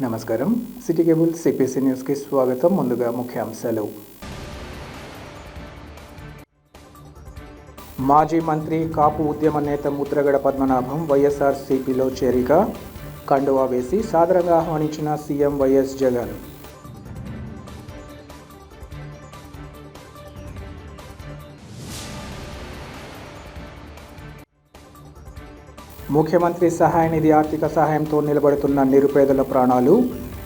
నమస్కారం. City cable CPC న్యూస్కి స్వాగతం. ముందుగా ముఖ్యాంశాలు. మాజీ మంత్రి కాపు ఉద్యమ నేత ముద్రగడ పద్మనాభం వైఎస్ఆర్సీపీలో చేరిక. కండువా వేసి సాదరంగా ఆహ్వానించిన సీఎం వైఎస్ జగన్. ముఖ్యమంత్రి సహాయ నిధి ఆర్థిక సహాయంతో నిలబడుతున్న నిరుపేదల ప్రాణాలు.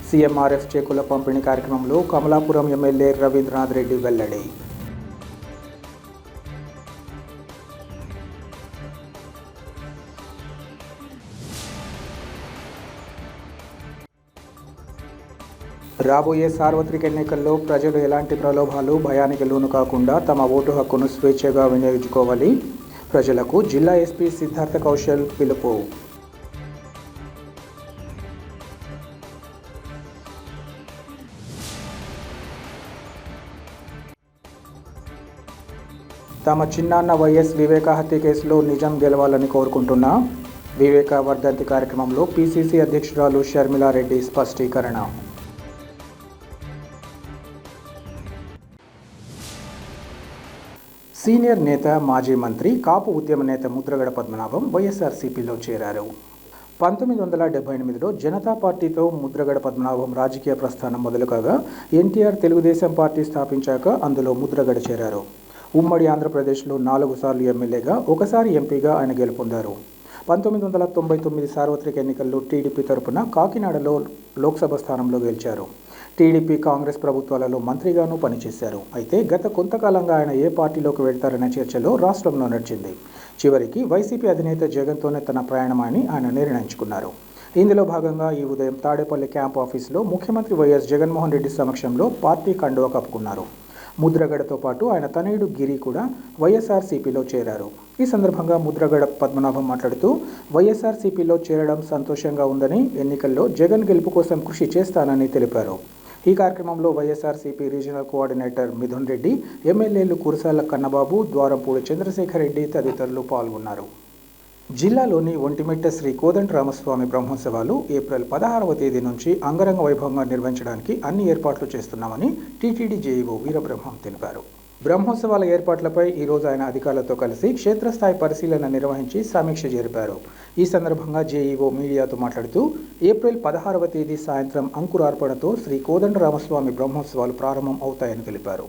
సీఎంఆర్ఎఫ్ చెక్కుల పంపిణీ కార్యక్రమంలో కమలాపురం ఎమ్మెల్యే రవీంద్రనాథ్ రెడ్డి వెల్లడి. రాబోయే సార్వత్రిక ఎన్నికల్లో ప్రజలు ఎలాంటి ప్రలోభాలు భయానికి లోను కాకుండా తమ ఓటు హక్కును స్వేచ్ఛగా వినియోగించుకోవాలి. ప్రజలకు జిల్లా ఎస్పీ సిద్ధార్థ కౌశల్ పిలుపు. తమ చిన్నాన్న వైఎస్ వివేక హత్య కేసులో నిజం గెలవాలని కోరుకుంటున్నా. వివేక వర్ధంతి కార్యక్రమంలో పిసిసి అధ్యక్షురాలు షర్మిలారెడ్డి స్పష్టీకరణ. సీనియర్ నేత మాజీ మంత్రి కాపు ఉద్యమ నేత ముద్రగడ పద్మనాభం వైఎస్ఆర్సీపీలో చేరారు. 1978లో జనతా పార్టీతో ముద్రగడ పద్మనాభం రాజకీయ ప్రస్థానం మొదలుకాగా ఎన్టీఆర్ తెలుగుదేశం పార్టీ స్థాపించాక అందులో ముద్రగడ చేరారు. ఉమ్మడి ఆంధ్రప్రదేశ్లో 4 సార్లు ఎమ్మెల్యేగా, ఒకసారి ఎంపీగా ఆయన గెలుపొందారు. 1999 సార్వత్రిక ఎన్నికల్లో టీడీపీ తరపున కాకినాడలో లోక్సభ స్థానంలో గెలిచారు. టీడీపీ కాంగ్రెస్ ప్రభుత్వాలలో మంత్రిగానూ పనిచేశారు. అయితే గత కొంతకాలంగా ఆయన ఏ పార్టీలోకి వెళ్తారనే చర్చలో రాష్ట్రంలో నడిచింది. చివరికి వైసీపీ అధినేత జగన్తోనే తన ప్రయాణమని ఆయన నిర్ణయించుకున్నారు. ఇందులో భాగంగా ఈ ఉదయం తాడేపల్లి క్యాంప్ ఆఫీసులో ముఖ్యమంత్రి వైఎస్ జగన్మోహన్ రెడ్డి సమక్షంలో పార్టీ కండువా కప్పుకున్నారు. ముద్రగడతో పాటు ఆయన తనయుడు గిరి కూడా వైఎస్ఆర్సీపీలో చేరారు. ఈ సందర్భంగా ముద్రగడ పద్మనాభం మాట్లాడుతూ వైఎస్ఆర్సీపీలో చేరడం సంతోషంగా ఉందని, ఎన్నికల్లో జగన్ గెలుపు కోసం కృషి చేస్తానని తెలిపారు. ఈ కార్యక్రమంలో వైఎస్ఆర్సీపీ రీజనల్ కోఆర్డినేటర్ మిథున్ రెడ్డి, ఎమ్మెల్యేలు కురసాల కన్నబాబు, ద్వారంపూడి చంద్రశేఖర్ రెడ్డి తదితరులు పాల్గొన్నారు. జిల్లాలోని ఒంటిమిట్ట శ్రీ కోదండరామస్వామి బ్రహ్మోత్సవాలు ఏప్రిల్ 16వ తేదీ నుంచి అంగరంగ వైభవంగా నిర్వహించడానికి అన్ని ఏర్పాట్లు చేస్తున్నామని టీటీడీ జేఈఓ వీరబ్రహ్మం తెలిపారు. బ్రహ్మోత్సవాల ఏర్పాట్లపై ఈరోజు ఆయన అధికారులతో కలిసి క్షేత్రస్థాయి పరిశీలన నిర్వహించి సమీక్ష జరిపారు. ఈ సందర్భంగా జేఈఓ మీడియాతో మాట్లాడుతూ ఏప్రిల్ 16వ తేదీ సాయంత్రం అంకురార్పణతో శ్రీ కోదండరామస్వామి బ్రహ్మోత్సవాలు ప్రారంభం అవుతాయని తెలిపారు.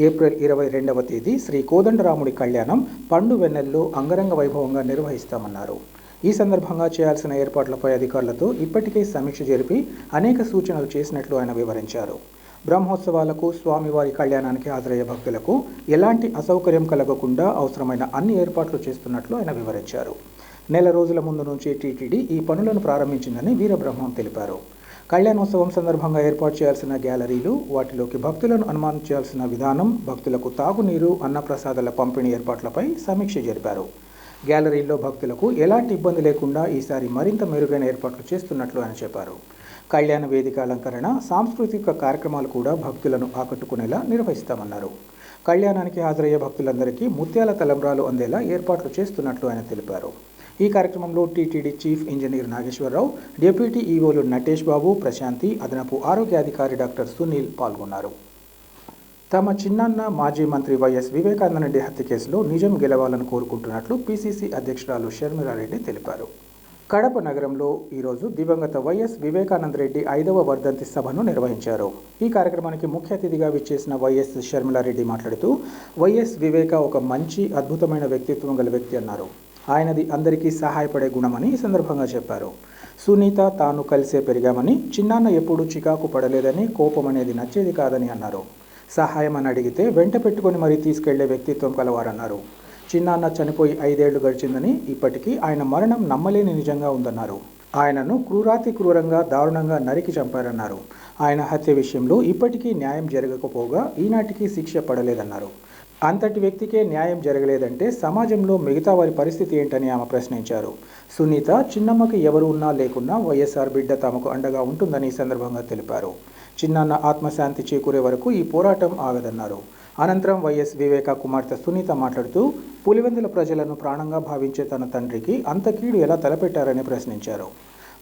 ఏప్రిల్ 22వ తేదీ శ్రీ కోదండరాముడి కళ్యాణం పండు వెన్నెల్లో అంగరంగ వైభవంగా నిర్వహిస్తామన్నారు. ఈ సందర్భంగా చేయాల్సిన ఏర్పాట్లపై అధికారులతో ఇప్పటికే సమీక్ష జరిపి అనేక సూచనలు చేసినట్లు ఆయన వివరించారు. బ్రహ్మోత్సవాలకు, స్వామివారి కళ్యాణానికి హాజరయ్యే భక్తులకు ఎలాంటి అసౌకర్యం కలగకుండా అవసరమైన అన్ని ఏర్పాట్లు చేస్తున్నట్లు ఆయన వివరించారు. నెల రోజుల ముందు నుంచి టీటీడీ ఈ పనులను ప్రారంభించిందని వీరబ్రహ్మం తెలిపారు. కళ్యాణోత్సవం సందర్భంగా ఏర్పాటు చేయాల్సిన గ్యాలరీలు, వాటిలోకి భక్తులను అనుమతించాల్సిన విధానం, భక్తులకు తాగునీరు, అన్నప్రసాదాల పంపిణీ ఏర్పాట్లపై సమీక్ష జరిపారు. గ్యాలరీల్లో భక్తులకు ఎలాంటి ఇబ్బంది లేకుండా ఈసారి మరింత మెరుగైన ఏర్పాట్లు చేస్తున్నట్లు ఆయన చెప్పారు. కళ్యాణ వేదిక అలంకరణ, సాంస్కృతిక కార్యక్రమాలు కూడా భక్తులను ఆకట్టుకునేలా నిర్వహిస్తామన్నారు. కళ్యాణానికి హాజరయ్యే భక్తులందరికీ ముత్యాల తలంబ్రాలు అందేలా ఏర్పాట్లు చేస్తున్నట్లు ఆయన తెలిపారు. ఈ కార్యక్రమంలో TTD chief engineer Nageswara Rao, deputy ఈవోలు నటేష్ బాబు, ప్రశాంతి, అదనపు ఆరోగ్యాధికారి డాక్టర్ సునీల్ పాల్గొన్నారు. తమ చిన్నాన్న మాజీ మంత్రి వైఎస్ వివేకానందరెడ్డి హత్య కేసులో నిజం గెలవాలని కోరుకుంటున్నట్లు పిసిసి అధ్యక్షురాలు షర్మిలారెడ్డి తెలిపారు. కడప నగరంలో ఈరోజు దివంగత వైఎస్ వివేకానందరెడ్డి 5వ వర్ధంతి సభను నిర్వహించారు. ఈ కార్యక్రమానికి ముఖ్య అతిథిగా విచ్చేసిన వైఎస్ షర్మిలారెడ్డి మాట్లాడుతూ వైఎస్ వివేక ఒక మంచి, అద్భుతమైన వ్యక్తిత్వం గల వ్యక్తి అన్నారు. ఆయనది అందరికీ సహాయపడే గుణమని ఈ సందర్భంగా చెప్పారు. సునీత, తాను కలిసే పెరిగామని, చిన్నాన్న ఎప్పుడూ చికాకు పడలేదని, కోపం అనేది నచ్చేది కాదని అన్నారు. సహాయం అని అడిగితే వెంట పెట్టుకొని మరీ తీసుకెళ్లే వ్యక్తిత్వం కలవారన్నారు. చిన్నాన్న చనిపోయి 5 ఏళ్లు గడిచిందని, ఇప్పటికీ ఆయన మరణం నమ్మలేని నిజంగా ఉందన్నారు. ఆయనను క్రూరాతి క్రూరంగా, దారుణంగా నరికి చంపారన్నారు. ఆయన హత్య విషయంలో ఇప్పటికీ న్యాయం జరగకపోగా ఈనాటికి శిక్ష పడలేదన్నారు. అంతటి వ్యక్తికే న్యాయం జరగలేదంటే సమాజంలో మిగతా వారి పరిస్థితి ఏంటని ఆమె ప్రశ్నించారు. సునీత, చిన్నమ్మకి ఎవరు ఉన్నా లేకున్నా వైఎస్ఆర్ బిడ్డ తమకు అండగా ఉంటుందని ఈ సందర్భంగా తెలిపారు. చిన్నాన్న ఆత్మశాంతి చేకూరే వరకు ఈ పోరాటం ఆగదన్నారు. అనంతరం వైఎస్ వివేక కుమార్తె సునీత మాట్లాడుతూ పులివెందుల ప్రజలను ప్రాణంగా భావించే తన తండ్రికి అంత కీడు ఎలా తలపెట్టారని ప్రశ్నించారు.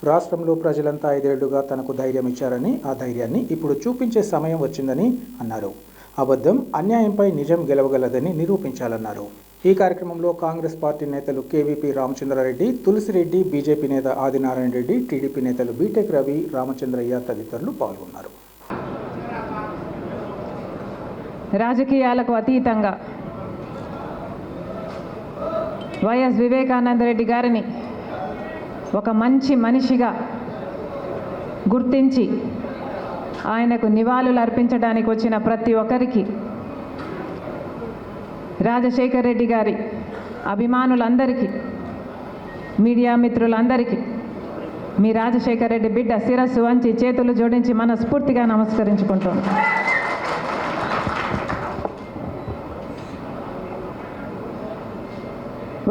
రాష్ట్రంలో ప్రజలంతా 5 ఏళ్లుగా తనకు ధైర్యం ఇచ్చారని, ఆ ధైర్యాన్ని ఇప్పుడు చూపించే సమయం వచ్చిందని అన్నారు. అబద్ధం, అన్యాయంపై నిజం గెలవగలదని నిరూపించాలన్నారు. ఈ కార్యక్రమంలో కాంగ్రెస్ పార్టీ నేతలు కేవీపీ రామచంద్రారెడ్డి, తులసిరెడ్డి, బీజేపీ నేత ఆదినారాయణ రెడ్డి, టీడీపీ నేతలు బీటెక్ రవి, రామచంద్రయ్య తదితరులు పాల్గొన్నారు. రాజకీయాలకు అతీతంగా వైఎస్ వివేకానంద రెడ్డి గారిని ఒక మంచి మనిషిగా గుర్తించి ఆయనకు నివాళులు అర్పించడానికి వచ్చిన ప్రతి ఒక్కరికి, రాజశేఖర్ రెడ్డి గారి అభిమానులందరికీ, మీడియా మిత్రులందరికీ మీ రాజశేఖర్ రెడ్డి బిడ్డ శిరస్సు వంచి చేతులు జోడించి మనస్ఫూర్తిగా నమస్కరించుకుంటాను.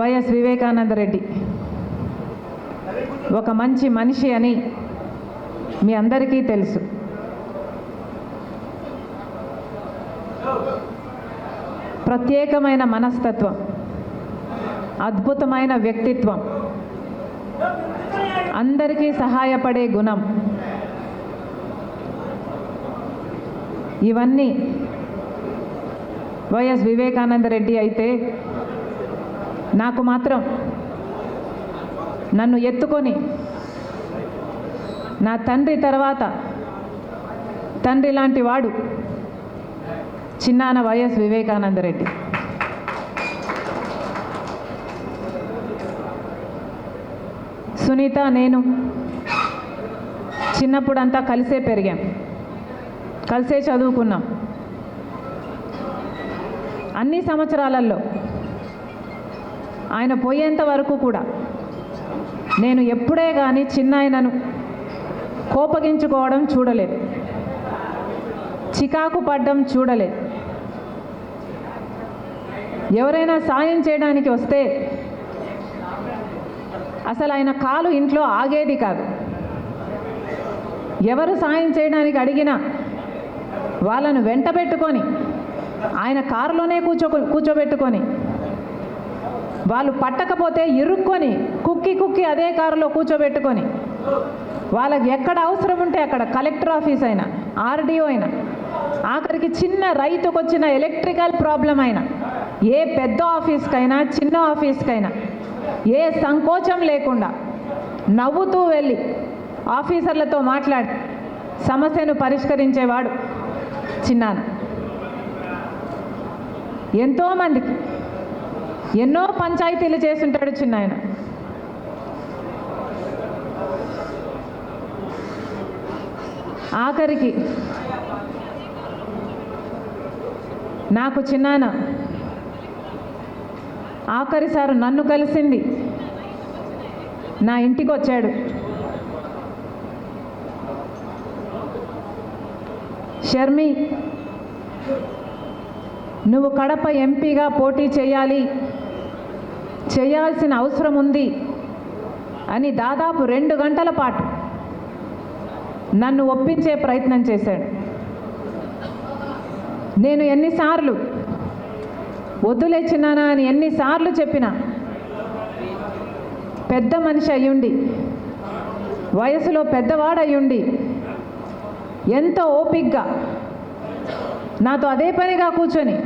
వైఎస్ వివేకానంద రెడ్డి ఒక మంచి మనిషి అని మీ అందరికీ తెలుసు. ప్రత్యేకమైన మనస్తత్వం, అద్భుతమైన వ్యక్తిత్వం, అందరికీ సహాయపడే గుణం, ఇవన్నీ వైఎస్ వివేకానంద రెడ్డి అయితే, నాకు మాత్రం నన్ను ఎత్తుకొని నా తండ్రి తర్వాత తండ్రి లాంటి వాడు చిన్నాన వైఎస్ వివేకానంద రెడ్డి. సునీత, నేను చిన్నప్పుడంతా కలిసే పెరిగాం, కలిసే చదువుకున్నాం. అన్ని సంవత్సరాలలో ఆయన పోయేంత వరకు కూడా నేను ఎప్పుడే కానీ చిన్నాయనను కోపగించుకోవడం చూడలేదు, చికాకు పడ్డం చూడలేదు. ఎవరైనా సాయం చేయడానికి వస్తే అసలు ఆయన కాలు ఇంట్లో ఆగేది కాదు. ఎవరు సాయం చేయడానికి అడిగినా వాళ్ళను వెంట పెట్టుకొని ఆయన కారులోనే కూర్చోబెట్టుకొని, వాళ్ళు పట్టకపోతే ఇరుక్కొని కుక్కి అదే కారులో కూర్చోబెట్టుకొని, వాళ్ళకి ఎక్కడ అవసరం ఉంటే అక్కడ కలెక్టర్ ఆఫీస్ అయినా, ఆర్డీఓ అయినా, ఆఖరికి చిన్న రైతుకు వచ్చిన ఎలక్ట్రికల్ ప్రాబ్లం అయినా, ఏ పెద్ద ఆఫీస్కైనా చిన్న ఆఫీస్కైనా ఏ సంకోచం లేకుండా నవ్వుతూ వెళ్ళి ఆఫీసర్లతో మాట్లాడి సమస్యను పరిష్కరించేవాడు చిన్నాన. ఎంతోమందికి ఎన్నో పంచాయతీలు చేసుంటాడు చిన్నాయన. ఆఖరికి నాకు చిన్నాన ఆఖరిసారి నన్ను కలిసింది, నా ఇంటికి వచ్చాడు. షర్మి, నువ్వు కడప ఎంపీగా పోటీ చేయాల్సిన అవసరం ఉంది అని దాదాపు 2 గంటల పాటు నన్ను ఒప్పించే ప్రయత్నం చేశాడు. నేను ఎన్నిసార్లు వద్దులే చిన్నానా అని ఎన్నిసార్లు చెప్పినా, పెద్ద మనిషి అయ్యుండి, వయసులో పెద్దవాడయ్యుండి ఎంతో ఓపికగా నాతో అదే పనిగా కూర్చొని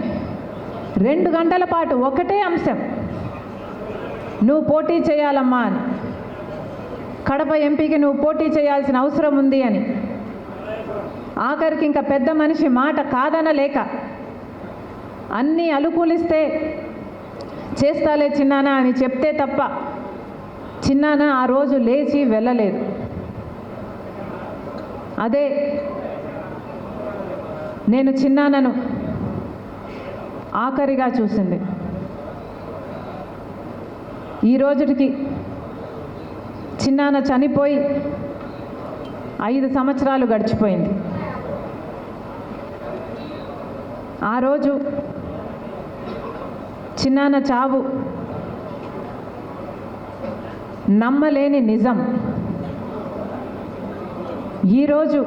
2 గంటల పాటు ఒకటే అంశం, నువ్వు పోటీ చేయాలమ్మా అని, కడప ఎంపీకి నువ్వు పోటీ చేయాల్సిన అవసరం ఉంది అని. ఆఖరికి ఇంకా పెద్ద మనిషి మాట కాదనలేక అన్నీ అనుకూలిస్తే చేస్తాలే చిన్నానా అని చెప్తే తప్ప చిన్నాన ఆ రోజు లేచి వెళ్ళలేదు. అదే నేను చిన్నానను ఆఖరిగా చూసింది. ఈ రోజుకి చిన్నాన చనిపోయి 5 సంవత్సరాలు గడిచిపోయింది. ఆ రోజు చిన్నాన చావు నమ్మలేని నిజం. ఈరోజు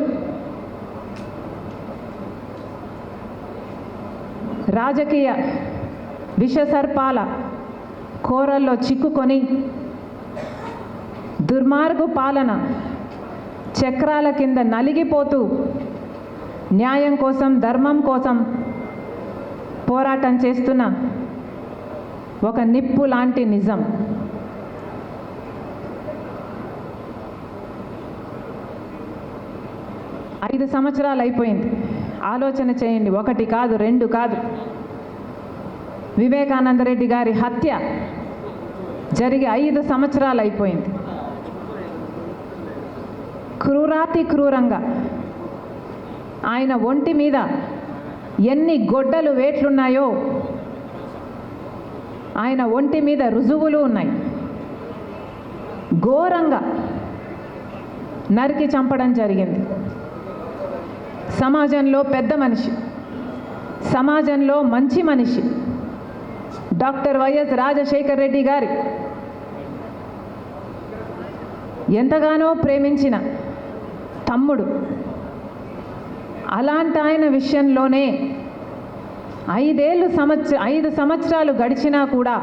రాజకీయ విషసర్పాల కోరల్లో చిక్కుకొని దుర్మార్గు పాలన చక్రాల కింద నలిగిపోతూ న్యాయం కోసం, ధర్మం కోసం పోరాటం చేస్తున్న ఒక నిప్పు లాంటి నిజం. ఐదు సంవత్సరాలు అయిపోయింది. ఆలోచన చేయండి, 1 కాదు 2 కాదు. వివేకానంద రెడ్డి గారి హత్య జరిగి 5 సంవత్సరాలు అయిపోయింది. క్రూరాతి క్రూరంగా ఆయన ఒంటి మీద ఎన్ని గొడ్డలు వేట్లున్నాయో ఆయన ఒంటి మీద రుజువులు ఉన్నాయి. ఘోరంగా నరికి చంపడం జరిగింది. సమాజంలో పెద్ద మనిషి, సమాజంలో మంచి మనిషి డాక్టర్ వైఎస్ రాజశేఖర్ రెడ్డి గారి ఎంతగానో ప్రేమించిన తమ్ముడు. అలాంటి ఆయన విషయంలోనే 5 సంవత్సరాలు గడిచినా కూడా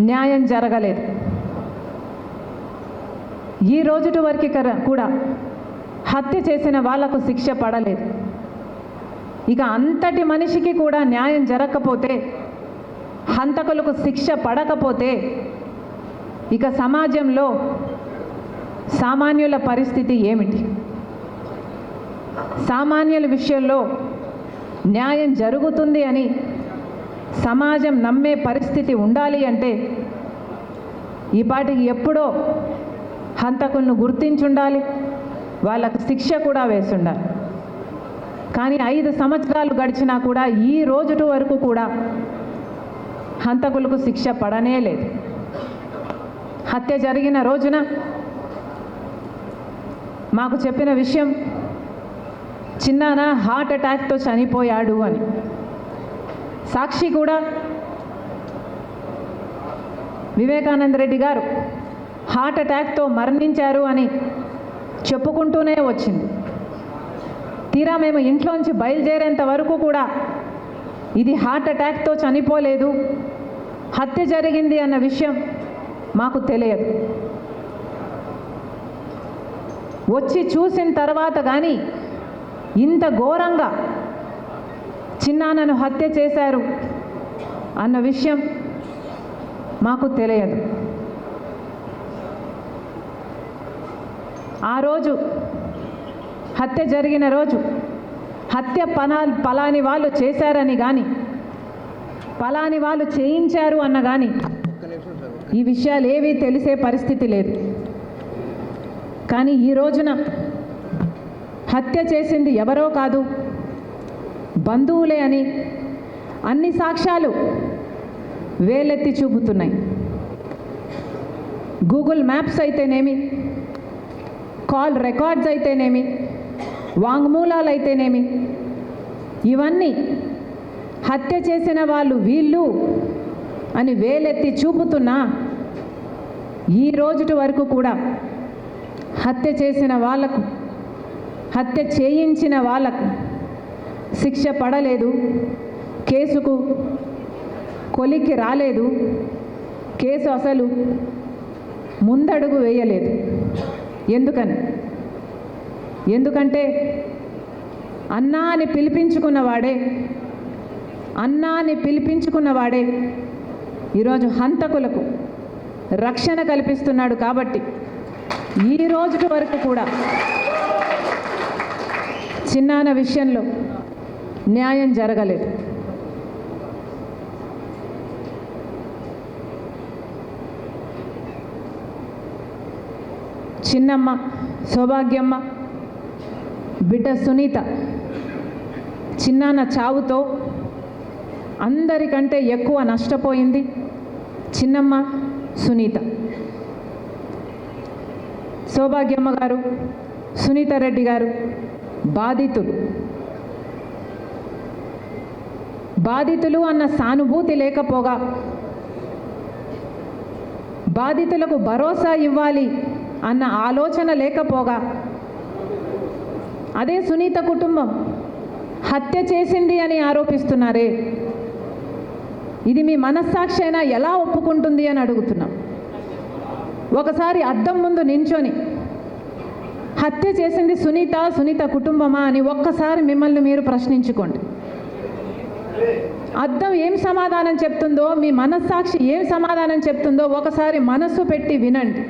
న్యాయం జరగలేదు. ఈ రోజుటి వరకు కూడా హత్య చేసిన వాళ్లకు శిక్ష పడలేదు. ఇక అంతటి మనిషికి కూడా న్యాయం జరగకపోతే, హంతకులకు శిక్ష పడకపోతే ఇక సమాజంలో సామాన్యుల పరిస్థితి ఏమిటి? సామాన్యుల విషయంలో న్యాయం జరుగుతుంది అని సమాజం నమ్మే పరిస్థితి ఉండాలి అంటే ఈ పాటికి ఎప్పుడో హంతకులను గుర్తించుండాలి, వాళ్ళకు శిక్ష కూడా వేసుండాలి. కానీ 5 సంవత్సరాలు గడిచినా కూడా ఈ రోజు వరకు కూడా హంతకులకు శిక్ష పడనే లేదు. హత్య జరిగిన రోజున మాకు చెప్పిన విషయం, చిన్నాన హార్ట్ అటాక్తో చనిపోయాడు అని. సాక్షి కూడా వివేకానంద రెడ్డి గారు హార్ట్ అటాక్తో మరణించారు అని చెప్పుకుంటూనే వచ్చింది. తీరా మేము ఇంట్లోంచి బయలుదేరేంత వరకు కూడా ఇది హార్ట్ అటాక్తో చనిపోలేదు, హత్య జరిగింది అన్న విషయం మాకు తెలియదు. వచ్చి చూసిన తర్వాత కానీ ఇంత ఘోరంగా చిన్నాన్నను హత్య చేశారు అన్న విషయం మాకు తెలియదు. ఆ రోజు హత్య జరిగిన రోజు హత్య పలాని వాళ్ళు చేశారని కానీ, పలాని వాళ్ళు చేయించారు అన్న కానీ ఈ విషయాలు ఏవీ తెలిసే పరిస్థితి లేదు. కానీ ఈ రోజున హత్య చేసింది ఎవరో కాదు, బంధువులే అని అన్ని సాక్ష్యాలు వేలెత్తి చూపుతున్నాయి. గూగుల్ మ్యాప్స్ అయితేనేమి, కాల్ రికార్డ్స్ అయితేనేమి, వాంగ్మూలాలు అయితేనేమి, ఇవన్నీ హత్య చేసిన వాళ్ళు వీళ్ళు అని వేలెత్తి చూపుతున్నా ఈ రోజుటి వరకు కూడా హత్య చేసిన వాళ్ళకు, హత్య చేయించిన వాళ్ళకు శిక్ష పడలేదు, కేసుకు కొలిక్కి రాలేదు, కేసు అసలు ముందడుగు వేయలేదు. ఎందుకంటే అన్నా అని పిలిపించుకున్నవాడే ఈరోజు హంతకులకు రక్షణ కల్పిస్తున్నాడు. కాబట్టి ఈ రోజు వరకు కూడా చిన్నాన్న విషయంలో న్యాయం జరగలేదు. చిన్నమ్మ సౌభాగ్యమ్మ బిడ్డ సునీత చిన్నాన్న చావుతో అందరికంటే ఎక్కువ నష్టపోయింది చిన్నమ్మ సునీత. సౌభాగ్యమ్మ గారు, సునీత రెడ్డి గారు బాధితులు అన్న సానుభూతి లేకపోగా, బాధితులకు భరోసా ఇవ్వాలి అన్న ఆలోచన లేకపోగా, అదే సునీత కుటుంబం హత్య చేసింది అని ఆరోపిస్తున్నారే, ఇది మీ మనస్సాక్షి అయినా ఎలా ఒప్పుకుంటుంది అని అడుగుతున్నాం. ఒకసారి అద్దం ముందు నించొని హత్య చేసింది సునీత కుటుంబమా అని ఒక్కసారి మిమ్మల్ని మీరు ప్రశ్నించుకోండి. అద్దం ఏం సమాధానం చెప్తుందో, మీ మనస్సాక్షి ఏం సమాధానం చెప్తుందో ఒకసారి మనస్సు పెట్టి వినండి.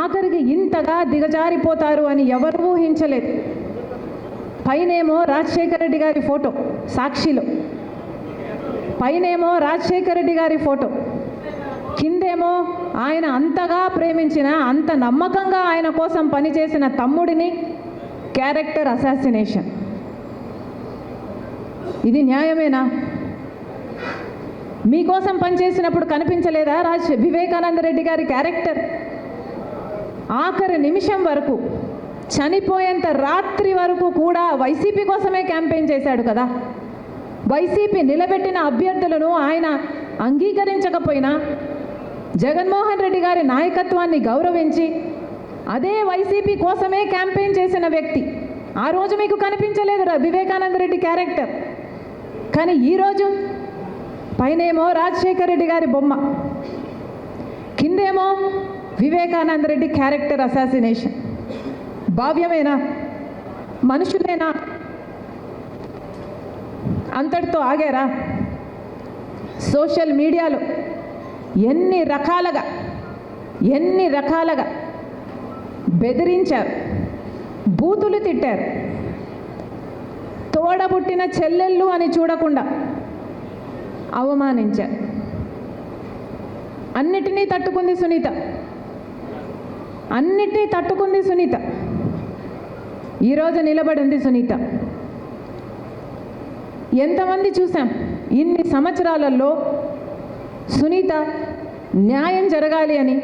ఆఖరికి ఇంతగా దిగజారిపోతారు అని ఎవరు ఊహించలేదు. పైనేమో రాజశేఖర రెడ్డి గారి ఫోటో సాక్షిలో, పైనేమో రాజశేఖర రెడ్డి గారి ఫోటో, కిందేమో ఆయన అంతగా ప్రేమించిన, అంత నమ్మకంగా ఆయన కోసం పనిచేసిన తమ్ముడిని క్యారెక్టర్ అసాసినేషన్. ఇది న్యాయమేనా? మీకోసం పనిచేసినప్పుడు కనిపించలేదా వివేకానంద రెడ్డి గారి క్యారెక్టర్? ఆఖరి నిమిషం వరకు, చనిపోయేంత రాత్రి వరకు కూడా వైసీపీ కోసమే క్యాంపెయిన్ చేశాడు కదా. వైసీపీ నిలబెట్టిన అభ్యర్థులను ఆయన అంగీకరించకపోయినా జగన్మోహన్ రెడ్డి గారి నాయకత్వాన్ని గౌరవించి అదే వైసీపీ కోసమే క్యాంపెయిన్ చేసిన వ్యక్తి. ఆ రోజు మీకు కనిపించలేదు వివేకానంద రెడ్డి క్యారెక్టర్. కానీ ఈరోజు పైనేమో రాజశేఖర రెడ్డి గారి బొమ్మ, కిందేమో వివేకానంద రెడ్డి క్యారెక్టర్ అసాసినేషన్. భావ్యమేనా? మనుషులేనా? అంతటితో ఆగారా? సోషల్ మీడియాలో ఎన్ని రకాలుగా బెదిరించారు, బూతులు తిట్టారు. తోడబుట్టిన చెల్లెళ్ళు అని చూడకుండా అవమానించారు. అన్నిటినీ తట్టుకుంది సునీత, అన్నిటినీ తట్టుకుంది సునీత. ఈరోజు నిలబడింది సునీత. ఎంతమంది చూసాం ఇన్ని సంవత్సరాలలో సునీత న్యాయం జరగాలి అని,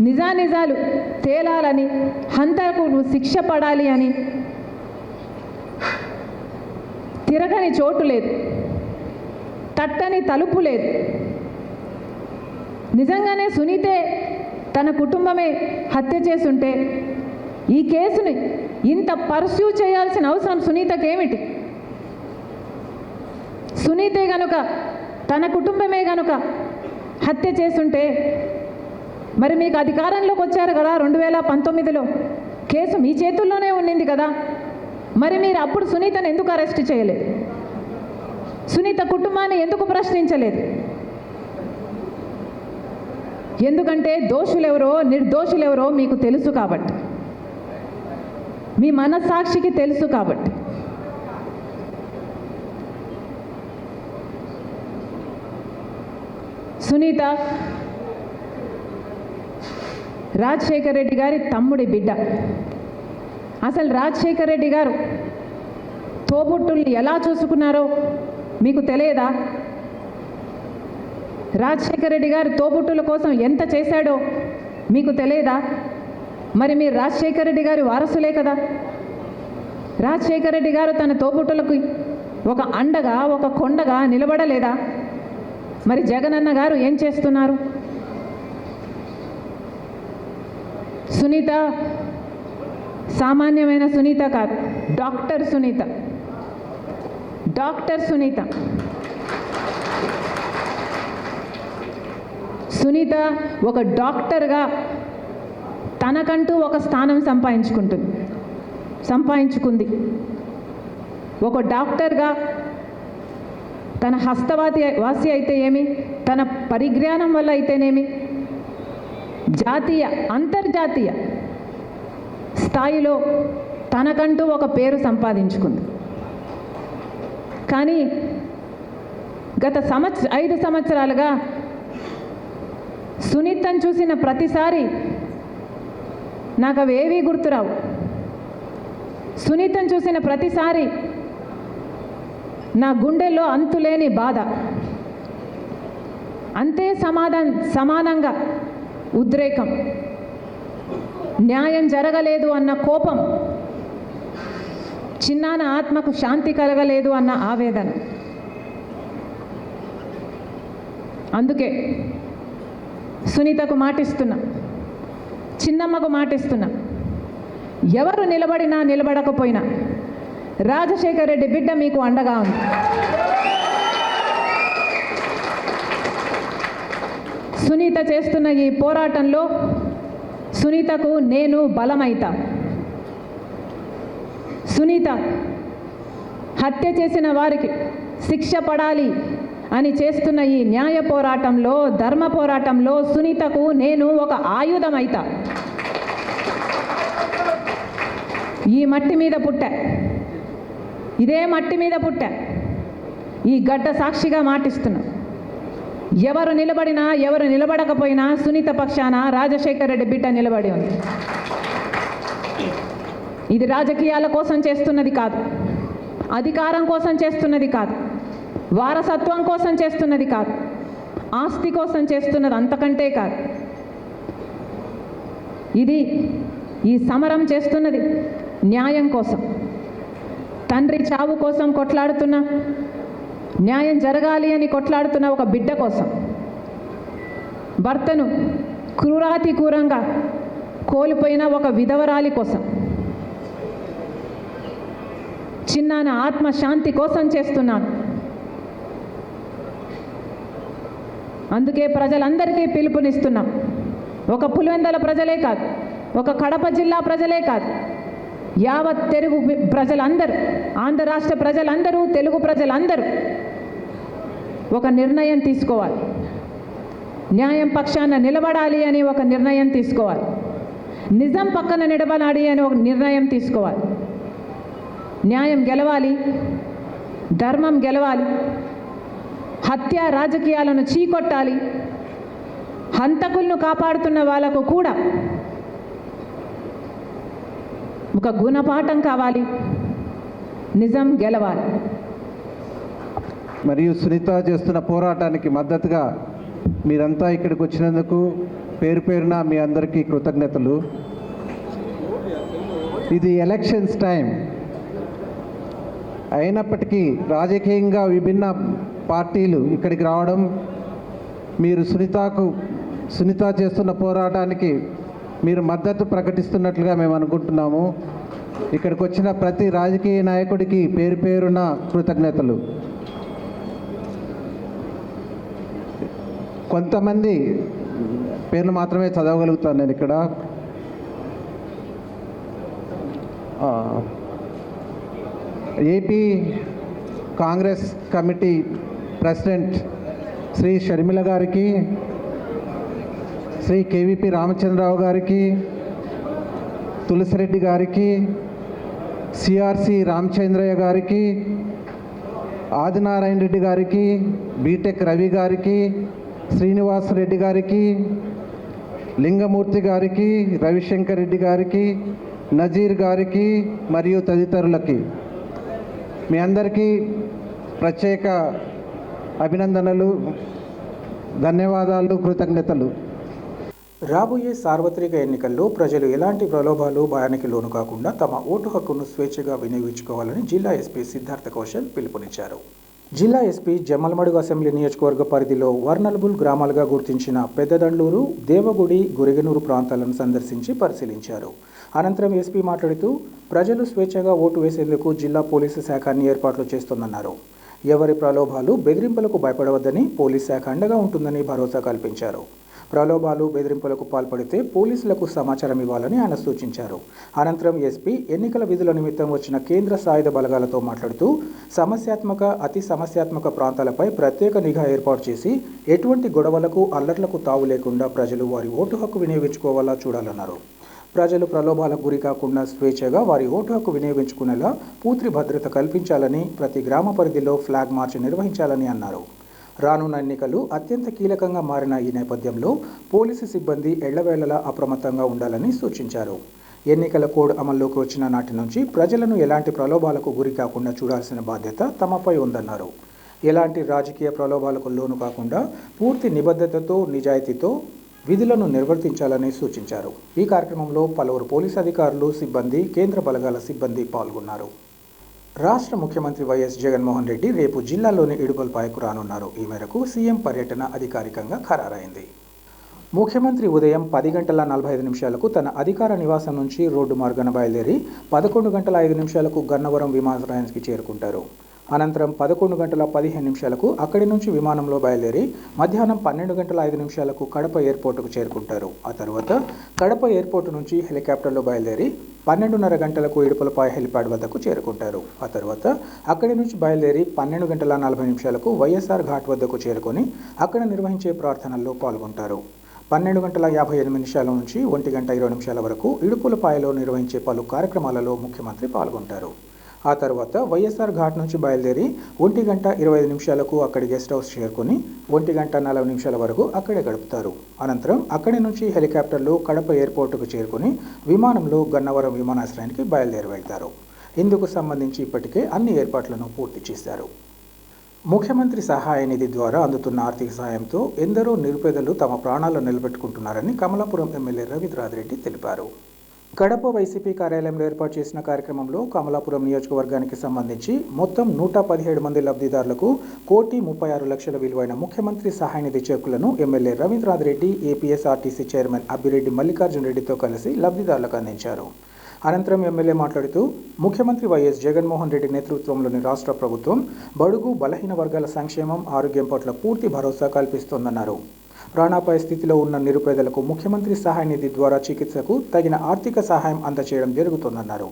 నిజాలు తేలాలని, హంతకులు శిక్ష పడాలి అని తిరగని చోటు లేదు, తట్టని తలుపు లేదు. నిజంగానే సునీతే తన కుటుంబమే హత్య చేసుంటే ఈ కేసుని ఇంత పర్స్యూ చేయాల్సిన అవసరం సునీతకేమిటి? సునీతే గనుక, తన కుటుంబమే గనుక హత్య చేసుంటే మరి మీకు అధికారంలోకి వచ్చారు కదా 2019లో, కేసు మీ చేతుల్లోనే ఉండింది కదా. మరి మీరు అప్పుడు సునీతను ఎందుకు అరెస్ట్ చేయలేదు? సునీత కుటుంబాన్ని ఎందుకు ప్రశ్నించలేదు? ఎందుకంటే దోషులెవరో నిర్దోషులెవరో మీకు తెలుసు కాబట్టి, మీ మనస్సాక్షికి తెలుసు కాబట్టి. సునీత రాజశేఖర రెడ్డి గారి తమ్ముడి బిడ్డ. అసలు రాజశేఖర రెడ్డి గారు తోబుట్టుల్ని ఎలా చూసుకున్నారో మీకు తెలియదా? రాజశేఖర రెడ్డి గారు తోబుట్టుల కోసం ఎంత చేశాడో మీకు తెలియదా? మరి మీరు రాజశేఖర రెడ్డి గారి వారసులే కదా. రాజశేఖర రెడ్డి గారు తన తోబుట్టులకు ఒక అండగా, ఒక కొండగా నిలబడలేదా? మరి జగనన్న గారు ఏం చేస్తున్నారు? సునీత సామాన్యమైన సునీత కాదు, డాక్టర్ సునీత. డాక్టర్ సునీత. సునీత ఒక డాక్టర్గా తనకంటూ ఒక స్థానం సంపాదించుకుంది. ఒక డాక్టర్గా తన వాసి అయితే ఏమి, తన పరిజ్ఞానం వల్ల అయితేనేమి, జాతీయ అంతర్జాతీయ స్థాయిలో తనకంటూ ఒక పేరు సంపాదించుకుంది. కానీ గత 5 సంవత్సరాలుగా సునీతను చూసిన ప్రతిసారి నాకు అవి ఏవీ గుర్తురావు. సునీతను చూసిన ప్రతిసారి నా గుండెల్లో అంతులేని బాధ, అంతే సమానంగా ఉద్రేకం, న్యాయం జరగలేదు అన్న కోపం, చిన్నాన ఆత్మకు శాంతి కలగలేదు అన్న ఆవేదన. అందుకే సునీతకు మాటిస్తున్నా, చిన్నమ్మకు మాటిస్తున్నా, ఎవరు నిలబడినా నిలబడకపోయినా రాజశేఖర రెడ్డి బిడ్డ మీకు అండగా ఉంది. సునీత చేస్తున్న ఈ పోరాటంలో సునీతకు నేను బలమైతా. సునీత హత్య చేసిన వారికి శిక్ష పడాలి అని చేస్తున్న ఈ న్యాయ పోరాటంలో, ధర్మ పోరాటంలో సునీతకు నేను ఒక ఆయుధమైతా. ఈ మట్టి మీద పుట్టా, ఇదే మట్టి మీద పుట్టా, ఈ గడ్డ సాక్షిగా మాటిస్తున్నా. ఎవరు నిలబడినా ఎవరు నిలబడకపోయినా సునీత పక్షాన రాజశేఖర రెడ్డి బిడ్డ నిలబడి ఉంది. ఇది రాజకీయాల కోసం చేస్తున్నది కాదు, అధికారం కోసం చేస్తున్నది కాదు, వారసత్వం కోసం చేస్తున్నది కాదు, ఆస్తి కోసం చేస్తున్నది అంతకంటే కాదు. ఈ సమరం చేస్తున్నది న్యాయం కోసం. తండ్రి చావు కోసం కొట్లాడుతున్న, న్యాయం జరగాలి అని కొట్లాడుతున్న ఒక బిడ్డ కోసం, భర్తను క్రూరాతి క్రూరంగా కోల్పోయిన ఒక విధవరాలి కోసం, చిన్నాన ఆత్మశాంతి కోసం చేస్తున్నాను. అందుకే ప్రజలందరికీ పిలుపునిస్తున్నాం. ఒక పులివెందుల ప్రజలే కాదు, ఒక కడప జిల్లా ప్రజలే కాదు, యావత్ తెలుగు ప్రజలందరూ, ఆంధ్ర రాష్ట్ర ప్రజలందరూ, తెలుగు ప్రజలందరూ ఒక నిర్ణయం తీసుకోవాలి. న్యాయం పక్షాన నిలబడాలి అని ఒక నిర్ణయం తీసుకోవాలి. నిజం పక్కన నిలబడాలి అని ఒక నిర్ణయం తీసుకోవాలి. న్యాయం గెలవాలి, ధర్మం గెలవాలి, హత్య రాజకీయాలను చీకొట్టాలి, హంతకులను కాపాడుతున్న వాళ్ళకు కూడా ఒక గుణపాఠం కావాలి, నిజం గెలవాలి. మరియు సునీత చేస్తున్న పోరాటానికి మద్దతుగా మీరంతా ఇక్కడికి వచ్చినందుకు పేరు పేరున మీ అందరికీ కృతజ్ఞతలు. ఇది ఎలక్షన్స్ టైం అయినప్పటికీ రాజకీయంగా విభిన్న పార్టీలు ఇక్కడికి రావడం, మీరు సునీత చేస్తున్న పోరాటానికి మీరు మద్దతు ప్రకటిస్తున్నట్లుగా మేము అనుకుంటున్నాము. ఇక్కడికి వచ్చిన ప్రతి రాజకీయ నాయకుడికి పేరు పేరున కృతజ్ఞతలు. కొంతమంది పేర్లు మాత్రమే చదవగలుగుతాను నేను ఇక్కడ. AP Congress committee president Shri Sharmila గారికి, శ్రీ కేవీపీ రామచంద్రరావు గారికి, తులసిరెడ్డి గారికి, సిఆర్సి రామచంద్రయ్య గారికి, ఆదినారాయణ రెడ్డి గారికి, బీటెక్ రవి గారికి, శ్రీనివాస్ రెడ్డి గారికి, లింగమూర్తి గారికి, రవిశంకర్ రెడ్డి గారికి, నజీర్ గారికి మరియు తదితరులకి మీ అందరికీ ప్రత్యేక అభినందనలు, ధన్యవాదాలు, కృతజ్ఞతలు. రాబోయే సార్వత్రిక ఎన్నికల్లో ప్రజలు ఎలాంటి ప్రలోభాలు, భయానికి లోను కాకుండా తమ ఓటు హక్కును స్వేచ్ఛగా వినియోగించుకోవాలని జిల్లా ఎస్పీ సిద్ధార్థ కౌశల్ పిలుపునిచ్చారు. జిల్లా ఎస్పీ జమ్మలమడుగు అసెంబ్లీ నియోజకవర్గ పరిధిలో వర్నలబుల్ గ్రామాలుగా గుర్తించిన పెద్దదండ్లూరు, దేవగుడి, గురిగనూరు ప్రాంతాలను సందర్శించి పరిశీలించారు. అనంతరం ఎస్పీ మాట్లాడుతూ ప్రజలు స్వేచ్ఛగా ఓటు వేసేందుకు జిల్లా పోలీసు శాఖ అన్ని ఏర్పాట్లు చేస్తోందన్నారు. ఎవరి ప్రలోభాలు, బెదిరింపులకు భయపడవద్దని పోలీస్ శాఖ అండగా ఉంటుందని భరోసా కల్పించారు. ప్రలోభాలు, బెదిరింపులకు పాల్పడితే పోలీసులకు సమాచారం ఇవ్వాలని ఆయన సూచించారు. అనంతరం ఎస్పీ ఎన్నికల విధుల నిమిత్తం వచ్చిన కేంద్ర సాయుధ బలగాలతో మాట్లాడుతూ సమస్యాత్మక, అతి సమస్యాత్మక ప్రాంతాలపై ప్రత్యేక నిఘా ఏర్పాటు చేసి ఎటువంటి గొడవలకు, అల్లర్లకు తావు లేకుండా ప్రజలు వారి ఓటు హక్కు వినియోగించుకోవాలా చూడాలన్నారు. ప్రజలు ప్రలోభాలకు గురి కాకుండా స్వేచ్ఛగా వారి ఓటు హక్కు వినియోగించుకునేలా పూర్తి భద్రత కల్పించాలని, ప్రతి గ్రామ పరిధిలో ఫ్లాగ్ మార్చ్ నిర్వహించాలని అన్నారు. రానున్న ఎన్నికలు అత్యంత కీలకంగా మారిన ఈ నేపథ్యంలో పోలీసు సిబ్బంది ఎళ్లవేళలా అప్రమత్తంగా ఉండాలని సూచించారు. ఎన్నికల కోడ్ అమల్లోకి వచ్చిన నాటి నుంచి ప్రజలను ఎలాంటి ప్రలోభాలకు గురి కాకుండా చూడాల్సిన బాధ్యత తమపై ఉందన్నారు. ఎలాంటి రాజకీయ ప్రలోభాలకు లోను కాకుండా పూర్తి నిబద్ధతతో, నిజాయితీతో విధులను నిర్వర్తించాలని సూచించారు. ఈ కార్యక్రమంలో పలువురు పోలీసు అధికారులు, సిబ్బంది, కేంద్ర బలగాల సిబ్బంది పాల్గొన్నారు. రాష్ట్ర ముఖ్యమంత్రి వైఎస్ జగన్మోహన్ రెడ్డి రేపు జిల్లాలోని ఇడుగొల్పాయకు రానున్నారు. ఈ మేరకు సీఎం పర్యటన అధికారికంగా ఖరారైంది. ముఖ్యమంత్రి ఉదయం 10 గంటల 45 నిమిషాలకు తన అధికార నివాసం నుంచి రోడ్డు మార్గాన బయలుదేరి 11 గంటల 5 నిమిషాలకు గన్నవరం విమానాశ్రయానికి చేరుకుంటారు. అనంతరం 11:15 అక్కడి నుంచి విమానంలో బయలుదేరి మధ్యాహ్నం 12:05 కడప ఎయిర్పోర్టుకు చేరుకుంటారు. ఆ తర్వాత కడప ఎయిర్పోర్టు నుంచి హెలికాప్టర్లో బయలుదేరి 12:30 ఇడుపులపాయ హెలిప్యాడ్ వద్దకు చేరుకుంటారు. ఆ తర్వాత అక్కడి నుంచి బయలుదేరి 12:40 వైఎస్ఆర్ ఘాట్ వద్దకు చేరుకొని అక్కడ నిర్వహించే ప్రార్థనల్లో పాల్గొంటారు. 12:58 నుంచి 1:20 వరకు ఇడుపులపాయలో నిర్వహించే పలు కార్యక్రమాలలో ముఖ్యమంత్రి పాల్గొంటారు. ఆ తర్వాత వైఎస్ఆర్ ఘాట్ నుంచి బయలుదేరి 1:25 అక్కడి గెస్ట్ హౌస్ చేరుకొని 1:40 వరకు అక్కడే గడుపుతారు. అనంతరం అక్కడి నుంచి హెలికాప్టర్లో కడప ఎయిర్పోర్టుకు చేరుకొని విమానంలో గన్నవరం విమానాశ్రయానికి బయలుదేరి వెళ్తారు. ఇందుకు సంబంధించి ఇప్పటికే అన్ని ఏర్పాట్లను పూర్తి చేశారు. ముఖ్యమంత్రి సహాయ నిధి ద్వారా అందుతున్న ఆర్థిక సహాయంతో ఎందరో నిరుపేదలు తమ ప్రాణాలను నిలబెట్టుకుంటున్నారని కమలాపురం ఎమ్మెల్యే రవీంద్రనాథ్ తెలిపారు. కడప వైసీపీ కార్యాలయంలో ఏర్పాటు చేసిన కార్యక్రమంలో కమలాపురం నియోజకవర్గానికి సంబంధించి మొత్తం 117 మంది లబ్ధిదారులకు 1,36,00,000 విలువైన ముఖ్యమంత్రి సహాయ నిధి చెక్కులను MLA Ravindranath APSRTC chairman Abbireddy Mallikarjuna రెడ్డితో కలిసి లబ్ధిదారులకు అందించారు. అనంతరం ఎమ్మెల్యే మాట్లాడుతూ ముఖ్యమంత్రి వైఎస్ జగన్మోహన్ రెడ్డి నేతృత్వంలోని రాష్ట్ర ప్రభుత్వం బడుగు బలహీన వర్గాల సంక్షేమం ఆరోగ్యం పట్ల పూర్తి భరోసా కల్పిస్తోందన్నారు. ప్రాణాపాయ స్థితిలో ఉన్న నిరుపేదలకు ముఖ్యమంత్రి సహాయ నిధి ద్వారా చికిత్సకు తగిన ఆర్థిక సహాయం అందచేయడం జరుగుతోందన్నారు.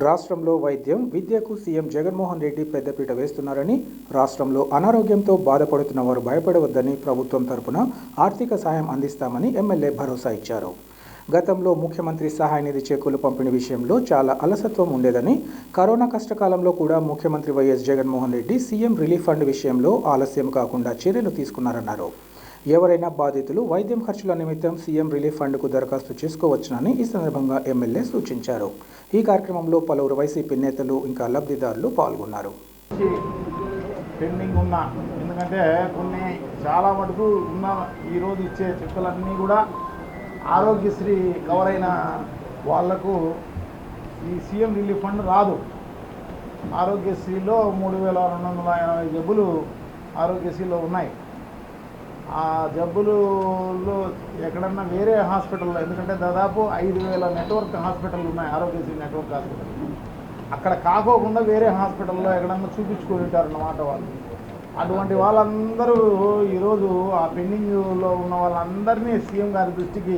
రాష్ట్రంలో వైద్యం విద్యకు సీఎం జగన్మోహన్ రెడ్డి పెద్దపీట వేస్తున్నారని, రాష్ట్రంలో అనారోగ్యంతో బాధపడుతున్న వారు భయపడవద్దని ప్రభుత్వం తరపున ఆర్థిక సహాయం అందిస్తామని ఎమ్మెల్యే భరోసా ఇచ్చారు. గతంలో ముఖ్యమంత్రి సహాయ నిధి చెక్కులు పంపిణీ విషయంలో చాలా అలసత్వం ఉండేదని, కరోనా కష్టకాలంలో కూడా ముఖ్యమంత్రి YS Jaganmohan Reddy CM relief fund విషయంలో ఆలస్యం కాకుండా చర్యలు తీసుకున్నారన్నారు. ఎవరైనా బాధితులు వైద్యం ఖర్చుల నిమిత్తం సీఎం రిలీఫ్ ఫండ్కు దరఖాస్తు చేసుకోవచ్చునని ఈ సందర్భంగా ఎమ్మెల్యే సూచించారు. ఈ కార్యక్రమంలో పలువురు వైసీపీ నేతలు ఇంకా లబ్ధిదారులు పాల్గొన్నారు. పెండింగ్ ఉన్న ఎందుకంటే కొన్ని చాలా మటుకు ఉన్న ఈరోజు ఇచ్చే చెక్కులన్నీ కూడా ఆరోగ్యశ్రీ కవర్ అయిన వాళ్లకు ఈ సీఎం రిలీఫ్ ఫండ్ రాదు. ఆరోగ్యశ్రీలో 3,280 జబ్బులు ఆరోగ్యశ్రీలో ఉన్నాయి. ఆ జబ్బులలో ఎక్కడన్నా వేరే హాస్పిటల్లో, ఎందుకంటే దాదాపు 5,000 నెట్వర్క్ హాస్పిటల్ ఉన్నాయి, ఆరోగ్యశ్రీ నెట్వర్క్ హాస్పిటల్. అక్కడ కాకోకుండా వేరే హాస్పిటల్లో ఎక్కడన్నా చూపించుకొని ఉంటారన్నమాట వాళ్ళు. అటువంటి వాళ్ళందరూ ఈరోజు ఆ పెండింగ్లో ఉన్న వాళ్ళందరినీ సీఎం గారి దృష్టికి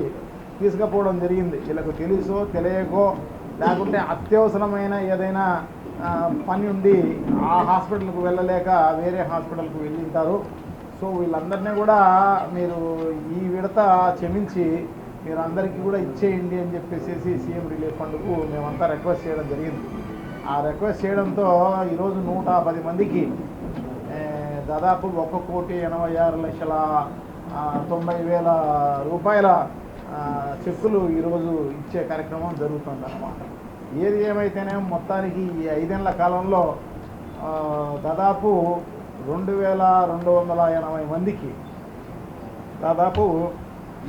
తీసుకుపోవడం జరిగింది. వీళ్ళకు తెలుసో తెలియకో లేకుంటే అత్యవసరమైన ఏదైనా పని ఉండి ఆ హాస్పిటల్కు వెళ్ళలేక వేరే హాస్పిటల్కు వెళ్ళింటారు. సో వీళ్ళందరినీ కూడా మీరు ఈ విడత క్షమించి మీరు అందరికీ కూడా ఇచ్చేయండి అని చెప్పేసి సీఎం రిలీఫ్ ఫండ్కు మేమంతా రిక్వెస్ట్ చేయడం జరిగింది. ఆ రిక్వెస్ట్ చేయడంతో ఈరోజు 110 మందికి దాదాపు 1,86,90,000 రూపాయల చెక్కులు ఈరోజు ఇచ్చే కార్యక్రమం జరుగుతుందన్నమాట. ఏది ఏమైతేనే మొత్తానికి ఈ 5 ఏళ్ల కాలంలో దాదాపు 2,280 మందికి దాదాపు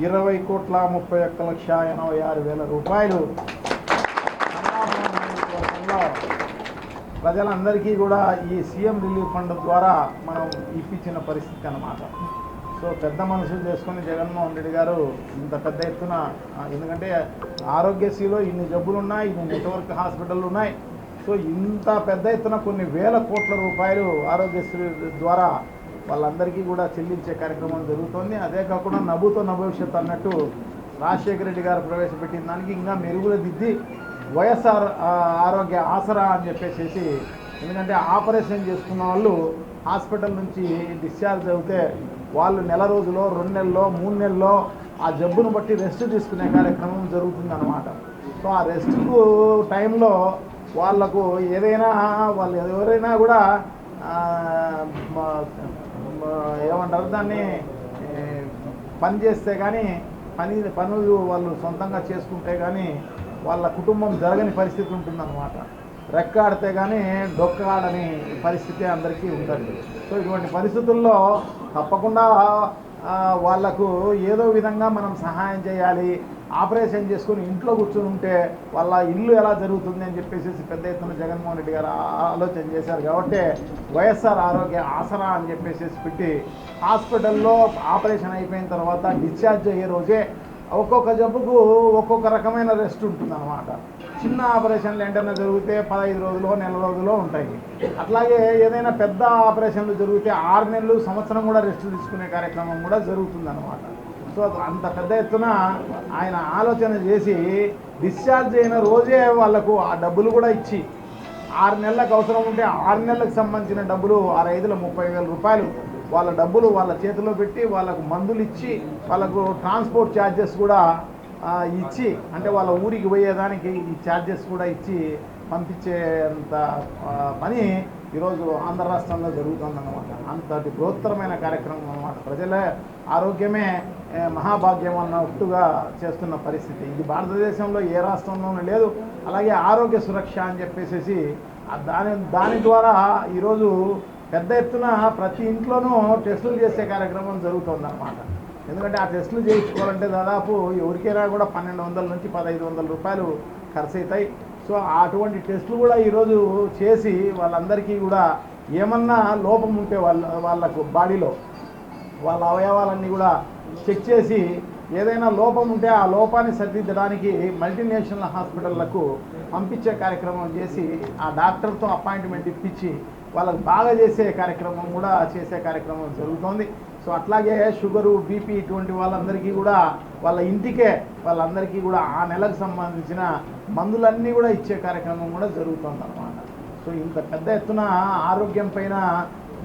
20,31,86,000 రూపాయలు ప్రజలందరికీ కూడా ఈ సీఎం రిలీఫ్ ఫండ్ ద్వారా మనం ఇప్పించిన పరిస్థితి అన్నమాట. సో పెద్ద మనసులు చేసుకొని జగన్మోహన్ రెడ్డి గారు ఇంత పెద్ద ఎత్తున, ఎందుకంటే ఆరోగ్యశ్రీలో ఇన్ని జబ్బులు ఉన్నాయి, ఇన్ని నెట్వర్క్ హాస్పిటళ్ళు ఉన్నాయి. సో ఇంత పెద్ద ఎత్తున కొన్ని వేల కోట్ల రూపాయలు ఆరోగ్యశ్రీ ద్వారా వాళ్ళందరికీ కూడా చెల్లించే కార్యక్రమం జరుగుతోంది. అదే కాకుండా నభూతో నభవిష్యత్ అన్నట్టు రాజశేఖర రెడ్డి గారు ప్రవేశపెట్టిన దానికి ఇంకా మెరుగులు దిద్ది వైఎస్ఆర్ ఆరోగ్య ఆసరా అని చెప్పేసి, ఎందుకంటే ఆపరేషన్ చేసుకున్న వాళ్ళు హాస్పిటల్ నుంచి డిశ్చార్జ్ అవుతే వాళ్ళు నెల రోజులో 2 నెలల్లో 3 నెలల్లో ఆ జబ్బును బట్టి రెస్ట్ తీసుకునే కార్యక్రమం జరుగుతుందన్నమాట. సో ఆ రెస్ట్కు టైంలో వాళ్లకు ఏదైనా వాళ్ళు ఎవరైనా కూడా ఏమంటారు దాన్ని పని చేస్తే కానీ పనులు వాళ్ళు సొంతంగా చేసుకుంటే కానీ వాళ్ళ కుటుంబం జరగని పరిస్థితి ఉంటుందన్నమాట. రెక్కాడితే కానీ డొక్కాడని పరిస్థితి అందరికీ ఉంటుంది. సో ఇటువంటి పరిస్థితుల్లో తప్పకుండా వాళ్లకు ఏదో విధంగా మనం సహాయం చేయాలి. ఆపరేషన్ చేసుకుని ఇంట్లో కూర్చొని ఉంటే వాళ్ళ ఇల్లు ఎలా జరుగుతుంది అని చెప్పేసి పెద్ద ఎత్తున జగన్మోహన్ రెడ్డి గారు ఆలోచన చేశారు. కాబట్టి వైఎస్ఆర్ ఆరోగ్య ఆసరా అని చెప్పేసి పెట్టి హాస్పిటల్లో ఆపరేషన్ అయిపోయిన తర్వాత డిశ్చార్జ్ అయ్యే రోజే ఒక్కొక్క జబ్బుకు ఒక్కొక్క రకమైన రెస్ట్ ఉంటుందన్నమాట. చిన్న ఆపరేషన్లు ఏంటన్నా జరిగితే 15 రోజులు, నెల రోజులు ఉంటాయి. అట్లాగే ఏదైనా పెద్ద ఆపరేషన్లు జరిగితే 6 నెలలు, సంవత్సరం కూడా రెస్ట్ తీసుకునే కార్యక్రమం కూడా జరుగుతుందన్నమాట. సో అంత పెద్ద ఎత్తున ఆయన ఆలోచన చేసి డిశ్చార్జ్ అయిన రోజే వాళ్లకు ఆ డబ్బులు కూడా ఇచ్చి 6 నెలలకు అవసరం ఉంటే 6 నెలలకు సంబంధించిన డబ్బులు 6×5 30,000 రూపాయలు వాళ్ళ డబ్బులు వాళ్ళ చేతిలో పెట్టి వాళ్ళకు మందులు ఇచ్చి వాళ్ళకు ట్రాన్స్పోర్ట్ ఛార్జెస్ కూడా ఇచ్చి, అంటే వాళ్ళ ఊరికి పోయేదానికి ఈ ఛార్జెస్ కూడా ఇచ్చి పంపించేంత పని ఈరోజు ఆంధ్ర రాష్ట్రంలో జరుగుతుందన్నమాట. అంతటి బృహత్తరమైన కార్యక్రమం అన్నమాట. ప్రజల ఆరోగ్యమే మహాభాగ్యం అన్నట్టుగా చేస్తున్న పరిస్థితి ఇది భారతదేశంలో ఏ రాష్ట్రంలోనూ లేదు. అలాగే ఆరోగ్య సురక్ష అని చెప్పేసి దాని ద్వారా ఈరోజు పెద్ద ఎత్తున ప్రతి ఇంట్లోనూ టెస్టులు చేసే కార్యక్రమం జరుగుతుందన్నమాట. ఎందుకంటే ఆ టెస్టులు చేయించుకోవాలంటే దాదాపు ఎవరికైనా కూడా 1200 నుంచి 1500 రూపాయలు ఖర్చు అవుతాయి. సో అటువంటి టెస్టులు కూడా ఈరోజు చేసి వాళ్ళందరికీ కూడా ఏమన్నా లోపం ఉంటే వాళ్ళకు బాడీలో వాళ్ళ అవయవాలన్నీ కూడా చెక్ చేసి ఏదైనా లోపం ఉంటే ఆ లోపాన్ని సరిదిద్దడానికి మల్టీనేషనల్ హాస్పిటళ్లకు పంపించే కార్యక్రమం చేసి ఆ డాక్టర్తో అపాయింట్మెంట్ ఇప్పించి వాళ్ళకు బాగా చేసే కార్యక్రమం కూడా చేసే కార్యక్రమం జరుగుతోంది. సో అట్లాగే షుగరు, బీపీ ఇటువంటి వాళ్ళందరికీ కూడా వాళ్ళ ఇంటికే వాళ్ళందరికీ కూడా ఆ నెలకు సంబంధించిన మందులన్నీ కూడా ఇచ్చే కార్యక్రమం కూడా జరుగుతుంది అన్నమాట. సో ఇంత పెద్ద ఎత్తున ఆరోగ్యం పైన